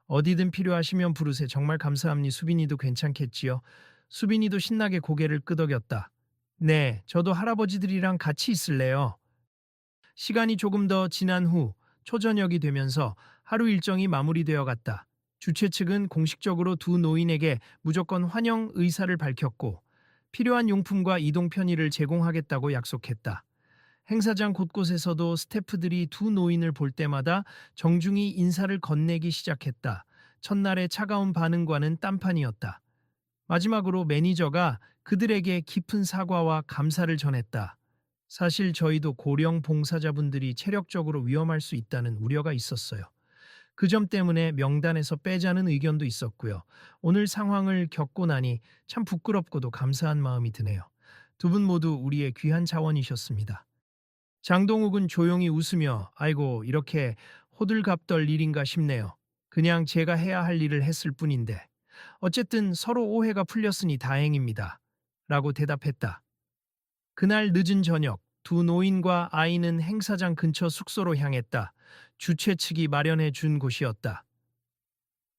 어디든 필요하시면 부르세요. 정말 감사합니다. 수빈이도 괜찮겠지요? 수빈이도 신나게 고개를 끄덕였다. 네, 저도 할아버지들이랑 같이 있을래요. 시간이 조금 더 지난 후 초저녁이 되면서 하루 일정이 마무리되어 갔다. 주최 측은 공식적으로 두 노인에게 무조건 환영 의사를 밝혔고 필요한 용품과 이동 편의를 제공하겠다고 약속했다. 행사장 곳곳에서도 스태프들이 두 노인을 볼 때마다 정중히 인사를 건네기 시작했다. 첫날의 차가운 반응과는 딴판이었다. 마지막으로 매니저가 그들에게 깊은 사과와 감사를 전했다. 사실 저희도 고령 봉사자분들이 체력적으로 위험할 수 있다는 우려가 있었어요. 그 점 때문에 명단에서 빼자는 의견도 있었고요. 오늘 상황을 겪고 나니 참 부끄럽고도 감사한 마음이 드네요. 두 분 모두 우리의 귀한 자원이셨습니다. 장동욱은 조용히 웃으며 아이고 이렇게 호들갑 떨 일인가 싶네요. 그냥 제가 해야 할 일을 했을 뿐인데 어쨌든 서로 오해가 풀렸으니 다행입니다. 라고 대답했다. 그날 늦은 저녁 두 노인과 아이는 행사장 근처 숙소로 향했다. 주최 측이 마련해 준 곳이었다.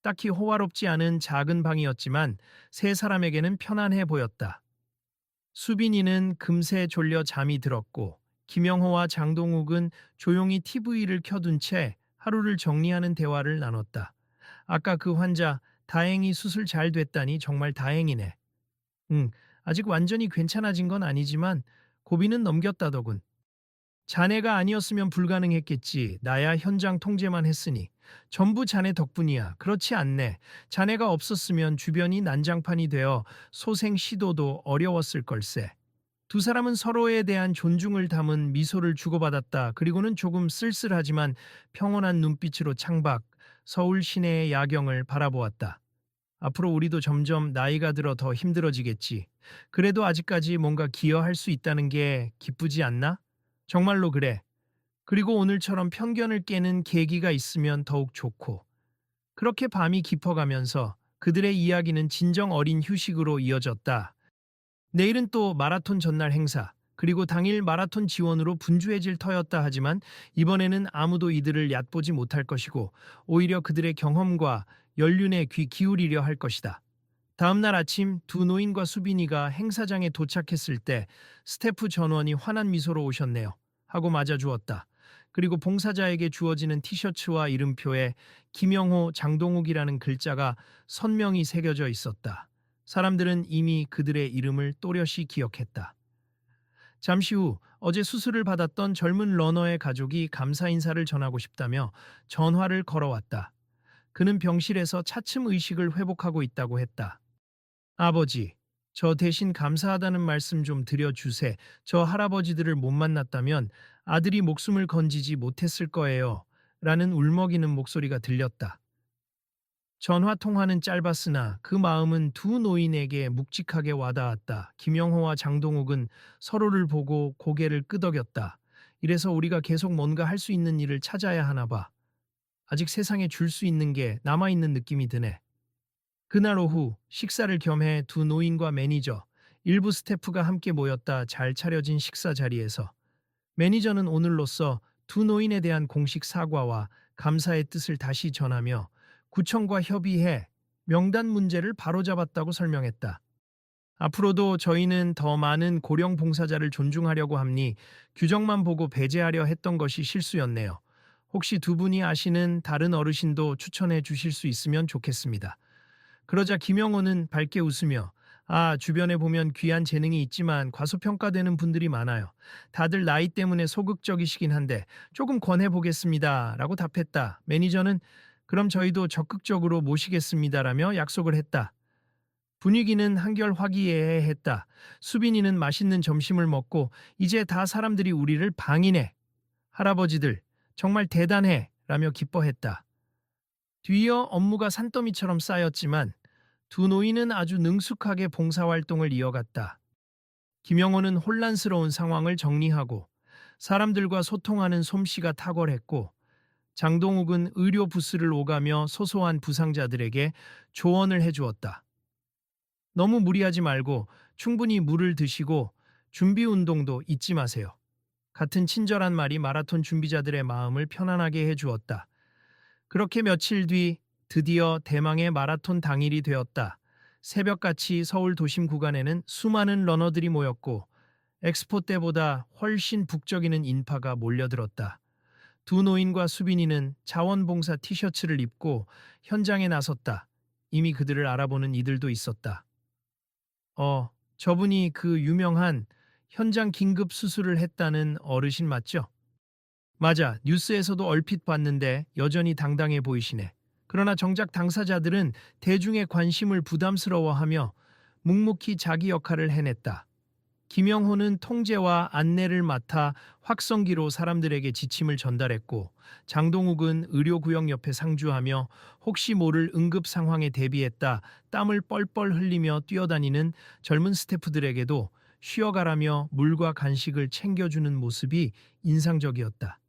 딱히 호화롭지 않은 작은 방이었지만 세 사람에게는 편안해 보였다. 수빈이는 금세 졸려 잠이 들었고 김영호와 장동욱은 조용히 TV를 켜둔 채 하루를 정리하는 대화를 나눴다. 아까 그 환자 다행히 수술 잘 됐다니 정말 다행이네. 응, 아직 완전히 괜찮아진 건 아니지만 고비는 넘겼다더군. 자네가 아니었으면 불가능했겠지. 나야 현장 통제만 했으니. 전부 자네 덕분이야. 그렇지 않네. 자네가 없었으면 주변이 난장판이 되어 소생 시도도 어려웠을 걸세. 두 사람은 서로에 대한 존중을 담은 미소를 주고받았다. 그리고는 조금 쓸쓸하지만 평온한 눈빛으로 창밖, 서울 시내의 야경을 바라보았다. 앞으로 우리도 점점 나이가 들어 더 힘들어지겠지. 그래도 아직까지 뭔가 기여할 수 있다는 게 기쁘지 않나? 정말로 그래. 그리고 오늘처럼 편견을 깨는 계기가 있으면 더욱 좋고. 그렇게 밤이 깊어가면서 그들의 이야기는 진정 어린 휴식으로 이어졌다. 내일은 또 마라톤 전날 행사, 그리고 당일 마라톤 지원으로 분주해질 터였다 하지만 이번에는 아무도 이들을 얕보지 못할 것이고 오히려 그들의 경험과 연륜에 귀 기울이려 할 것이다. 다음날 아침 두 노인과 수빈이가 행사장에 도착했을 때 스태프 전원이 환한 미소로 오셨네요. 하고 맞아주었다. 그리고 봉사자에게 주어지는 티셔츠와 이름표에 김영호, 장동욱이라는 글자가 선명히 새겨져 있었다. 사람들은 이미 그들의 이름을 또렷이 기억했다. 잠시 후 어제 수술을 받았던 젊은 러너의 가족이 감사 인사를 전하고 싶다며 전화를 걸어왔다. 그는 병실에서 차츰 의식을 회복하고 있다고 했다. 아버지, 저 대신 감사하다는 말씀 좀 드려주세. 저 할아버지들을 못 만났다면 아들이 목숨을 건지지 못했을 거예요. 라는 울먹이는 목소리가 들렸다. 전화 통화는 짧았으나 그 마음은 두 노인에게 묵직하게 와닿았다. 김영호와 장동욱은 서로를 보고 고개를 끄덕였다. 이래서 우리가 계속 뭔가 할 수 있는 일을 찾아야 하나 봐. 아직 세상에 줄 수 있는 게 남아있는 느낌이 드네. 그날 오후 식사를 겸해 두 노인과 매니저, 일부 스태프가 함께 모였다. 잘 차려진 식사 자리에서 매니저는 오늘로써 두 노인에 대한 공식 사과와 감사의 뜻을 다시 전하며 구청과 협의해 명단 문제를 바로잡았다고 설명했다. 앞으로도 저희는 더 많은 고령 봉사자를 존중하려고 함니 규정만 보고 배제하려 했던 것이 실수였네요. 혹시 두 분이 아시는 다른 어르신도 추천해 주실 수 있으면 좋겠습니다. 그러자 김영호는 밝게 웃으며 주변에 보면 귀한 재능이 있지만 과소평가되는 분들이 많아요. 다들 나이 때문에 소극적이시긴 한데 조금 권해보겠습니다. 라고 답했다. 매니저는 그럼 저희도 적극적으로 모시겠습니다라며 약속을 했다. 분위기는 한결 화기애애했다. 수빈이는 맛있는 점심을 먹고 이제 다 사람들이 우리를 방인해. 할아버지들 정말 대단해. 라며 기뻐했다. 뒤이어 업무가 산더미처럼 쌓였지만 두 노인은 아주 능숙하게 봉사활동을 이어갔다. 김영호는 혼란스러운 상황을 정리하고 사람들과 소통하는 솜씨가 탁월했고 장동욱은 의료 부스를 오가며 소소한 부상자들에게 조언을 해주었다. 너무 무리하지 말고 충분히 물을 드시고 준비 운동도 잊지 마세요. 같은 친절한 말이 마라톤 준비자들의 마음을 편안하게 해주었다. 그렇게 며칠 뒤 드디어 대망의 마라톤 당일이 되었다. 새벽같이 서울 도심 구간에는 수많은 러너들이 모였고 엑스포 때보다 훨씬 북적이는 인파가 몰려들었다. 두 노인과 수빈이는 자원봉사 티셔츠를 입고 현장에 나섰다. 이미 그들을 알아보는 이들도 있었다. 저분이 그 유명한 현장 긴급 수술을 했다는 어르신 맞죠? 맞아. 뉴스에서도 얼핏 봤는데 여전히 당당해 보이시네. 그러나 정작 당사자들은 대중의 관심을 부담스러워하며 묵묵히 자기 역할을 해냈다. 김영호는 통제와 안내를 맡아 확성기로 사람들에게 지침을 전달했고 장동욱은 의료구역 옆에 상주하며 혹시 모를 응급 상황에 대비했다. 땀을 뻘뻘 흘리며 뛰어다니는 젊은 스태프들에게도 쉬어가라며 물과 간식을 챙겨주는 모습이 인상적이었다.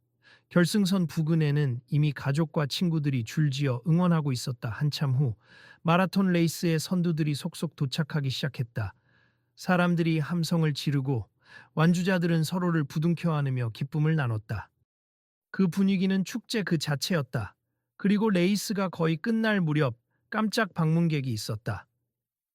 결승선 부근에는 이미 가족과 친구들이 줄지어 응원하고 있었다. 한참 후 마라톤 레이스의 선두들이 속속 도착하기 시작했다. 사람들이 함성을 지르고 완주자들은 서로를 부둥켜 안으며 기쁨을 나눴다. 그 분위기는 축제 그 자체였다. 그리고 레이스가 거의 끝날 무렵 깜짝 방문객이 있었다.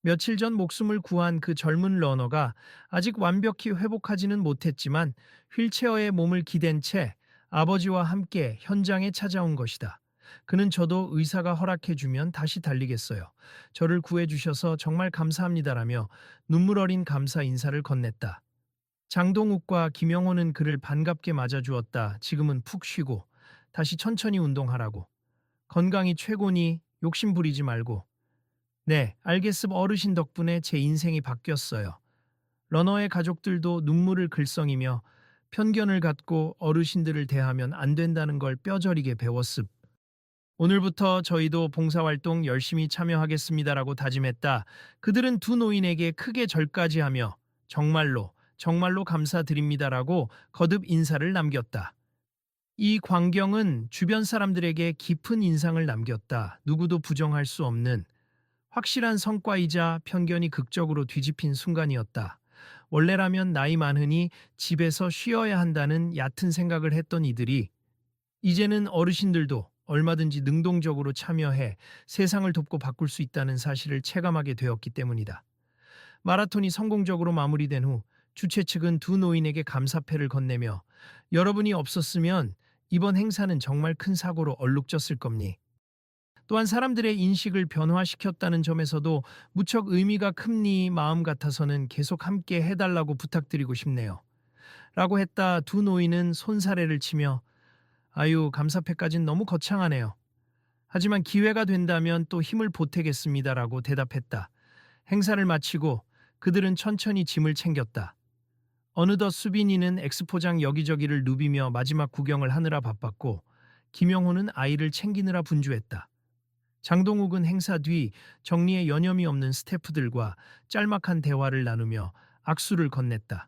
며칠 전 목숨을 구한 그 젊은 러너가 아직 완벽히 회복하지는 못했지만 휠체어에 몸을 기댄 채 아버지와 함께 현장에 찾아온 것이다. 그는 저도 의사가 허락해주면 다시 달리겠어요. 저를 구해주셔서 정말 감사합니다라며 눈물 어린 감사 인사를 건넸다. 장동욱과 김영호는 그를 반갑게 맞아주었다. 지금은 푹 쉬고 다시 천천히 운동하라고. 건강이 최고니 욕심 부리지 말고. 네, 알겠습 어르신 덕분에 제 인생이 바뀌었어요. 러너의 가족들도 눈물을 글썽이며 편견을 갖고 어르신들을 대하면 안 된다는 걸 뼈저리게 배웠습. 오늘부터 저희도 봉사활동 열심히 참여하겠습니다라고 다짐했다. 그들은 두 노인에게 크게 절까지 하며 정말로 정말로 감사드립니다라고 거듭 인사를 남겼다. 이 광경은 주변 사람들에게 깊은 인상을 남겼다. 누구도 부정할 수 없는 확실한 성과이자 편견이 극적으로 뒤집힌 순간이었다. 원래라면 나이 많으니 집에서 쉬어야 한다는 얕은 생각을 했던 이들이 이제는 어르신들도 얼마든지 능동적으로 참여해 세상을 돕고 바꿀 수 있다는 사실을 체감하게 되었기 때문이다. 마라톤이 성공적으로 마무리된 후 주최 측은 두 노인에게 감사패를 건네며 여러분이 없었으면 이번 행사는 정말 큰 사고로 얼룩졌을 겁니. 또한 사람들의 인식을 변화시켰다는 점에서도 무척 의미가 큽니 마음 같아서는 계속 함께 해달라고 부탁드리고 싶네요. 라고 했다. 두 노인은 손사래를 치며 아유, 감사패까진 너무 거창하네요. 하지만 기회가 된다면 또 힘을 보태겠습니다라고 대답했다. 행사를 마치고 그들은 천천히 짐을 챙겼다. 어느덧 수빈이는 엑스포장 여기저기를 누비며 마지막 구경을 하느라 바빴고 김영호는 아이를 챙기느라 분주했다. 장동욱은 행사 뒤 정리에 여념이 없는 스태프들과 짤막한 대화를 나누며 악수를 건넸다.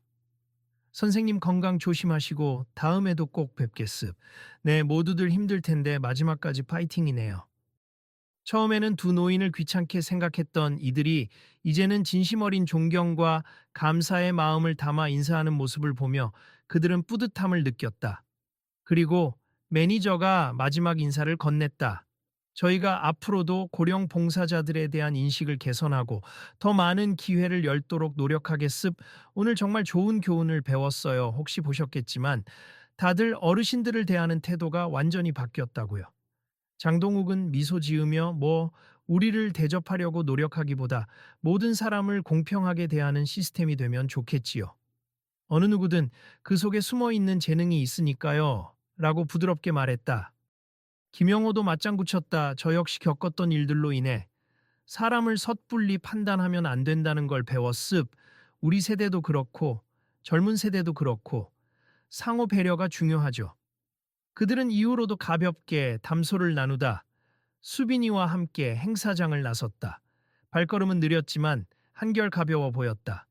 선생님 건강 조심하시고 다음에도 꼭 뵙겠습. 네, 모두들 힘들 텐데 마지막까지 파이팅이네요. 처음에는 두 노인을 귀찮게 생각했던 이들이 이제는 진심 어린 존경과 감사의 마음을 담아 인사하는 모습을 보며 그들은 뿌듯함을 느꼈다. 그리고 매니저가 마지막 인사를 건넸다. 저희가 앞으로도 고령 봉사자들에 대한 인식을 개선하고 더 많은 기회를 열도록 노력하겠습. 오늘 정말 좋은 교훈을 배웠어요. 혹시 보셨겠지만 다들 어르신들을 대하는 태도가 완전히 바뀌었다고요. 장동욱은 미소 지으며 우리를 대접하려고 노력하기보다 모든 사람을 공평하게 대하는 시스템이 되면 좋겠지요. 어느 누구든 그 속에 숨어 있는 재능이 있으니까요. 라고 부드럽게 말했다. 김영호도 맞장구 쳤다. 저 역시 겪었던 일들로 인해 사람을 섣불리 판단하면 안 된다는 걸 배웠습. 우리 세대도 그렇고 젊은 세대도 그렇고 상호 배려가 중요하죠. 그들은 이후로도 가볍게 담소를 나누다 수빈이와 함께 행사장을 나섰다. 발걸음은 느렸지만 한결 가벼워 보였다.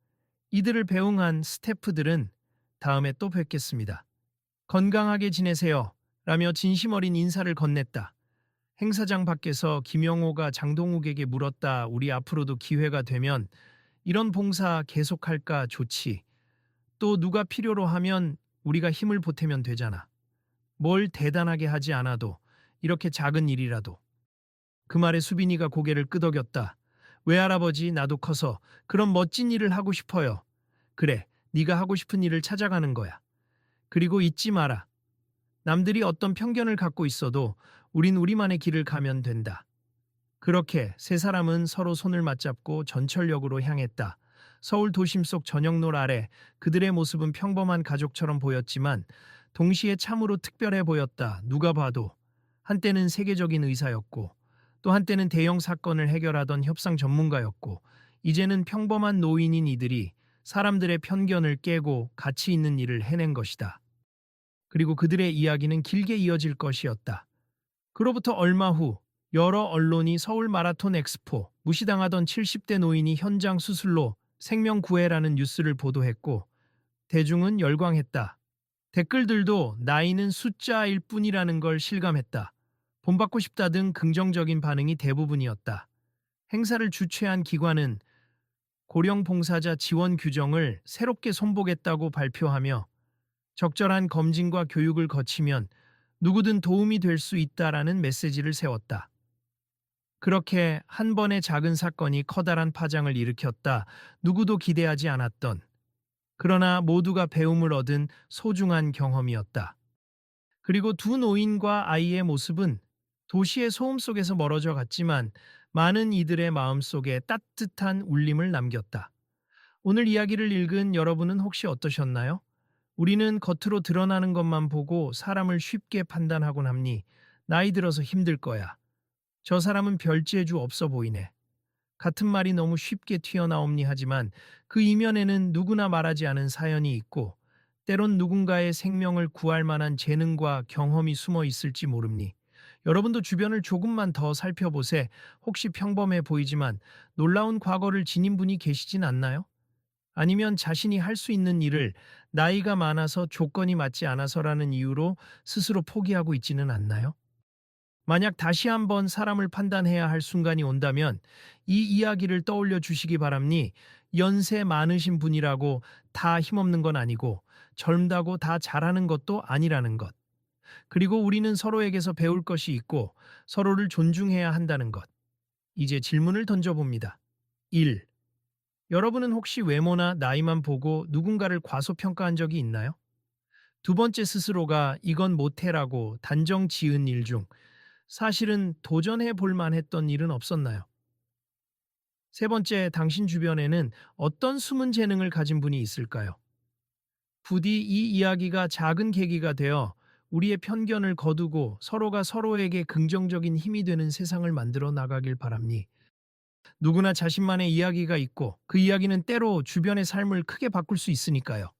이들을 배웅한 스태프들은 다음에 또 뵙겠습니다. 건강하게 지내세요. 라며 진심 어린 인사를 건넸다. 행사장 밖에서 김영호가 장동욱에게 물었다. 우리 앞으로도 기회가 되면 이런 봉사 계속할까 좋지. 또 누가 필요로 하면 우리가 힘을 보태면 되잖아. 뭘 대단하게 하지 않아도 이렇게 작은 일이라도. 그 말에 수빈이가 고개를 끄덕였다. 외할아버지 나도 커서 그런 멋진 일을 하고 싶어요. 그래, 네가 하고 싶은 일을 찾아가는 거야. 그리고 잊지 마라. 남들이 어떤 편견을 갖고 있어도 우린 우리만의 길을 가면 된다. 그렇게 세 사람은 서로 손을 맞잡고 전철역으로 향했다. 서울 도심 속 저녁노을 아래 그들의 모습은 평범한 가족처럼 보였지만 동시에 참으로 특별해 보였다. 누가 봐도 한때는 세계적인 의사였고 또 한때는 대형 사건을 해결하던 협상 전문가였고 이제는 평범한 노인인 이들이 사람들의 편견을 깨고 가치 있는 일을 해낸 것이다. 그리고 그들의 이야기는 길게 이어질 것이었다. 그로부터 얼마 후 여러 언론이 서울 마라톤 엑스포 무시당하던 70대 노인이 현장 수술로 생명 구해라는 뉴스를 보도했고 대중은 열광했다. 댓글들도 나이는 숫자일 뿐이라는 걸 실감했다. 본받고 싶다 등 긍정적인 반응이 대부분이었다. 행사를 주최한 기관은 고령 봉사자 지원 규정을 새롭게 손보겠다고 발표하며 적절한 검진과 교육을 거치면 누구든 도움이 될 수 있다라는 메시지를 세웠다. 그렇게 한 번의 작은 사건이 커다란 파장을 일으켰다. 누구도 기대하지 않았던, 그러나 모두가 배움을 얻은 소중한 경험이었다. 그리고 두 노인과 아이의 모습은 도시의 소음 속에서 멀어져 갔지만 많은 이들의 마음속에 따뜻한 울림을 남겼다. 오늘 이야기를 읽은 여러분은 혹시 어떠셨나요? 우리는 겉으로 드러나는 것만 보고 사람을 쉽게 판단하곤 합니. 나이 들어서 힘들 거야. 저 사람은 별재주 없어 보이네. 같은 말이 너무 쉽게 튀어나옴니 하지만 그 이면에는 누구나 말하지 않은 사연이 있고 때론 누군가의 생명을 구할 만한 재능과 경험이 숨어 있을지 모릅니. 여러분도 주변을 조금만 더 살펴보세. 혹시 평범해 보이지만 놀라운 과거를 지닌 분이 계시진 않나요? 아니면 자신이 할 수 있는 일을 나이가 많아서 조건이 맞지 않아서라는 이유로 스스로 포기하고 있지는 않나요? 만약 다시 한번 사람을 판단해야 할 순간이 온다면 이 이야기를 떠올려 주시기 바랍니. 연세 많으신 분이라고 다 힘없는 건 아니고 젊다고 다 잘하는 것도 아니라는 것. 그리고 우리는 서로에게서 배울 것이 있고 서로를 존중해야 한다는 것. 이제 질문을 던져봅니다. 1. 여러분은 혹시 외모나 나이만 보고 누군가를 과소평가한 적이 있나요? 두 번째, 스스로가 이건 못해라고 단정 지은 일 중 사실은 도전해 볼 만했던 일은 없었나요? 세 번째, 당신 주변에는 어떤 숨은 재능을 가진 분이 있을까요? 부디 이 이야기가 작은 계기가 되어 우리의 편견을 거두고 서로가 서로에게 긍정적인 힘이 되는 세상을 만들어 나가길 바랍니. 누구나 자신만의 이야기가 있고 그 이야기는 때로 주변의 삶을 크게 바꿀 수 있으니까요.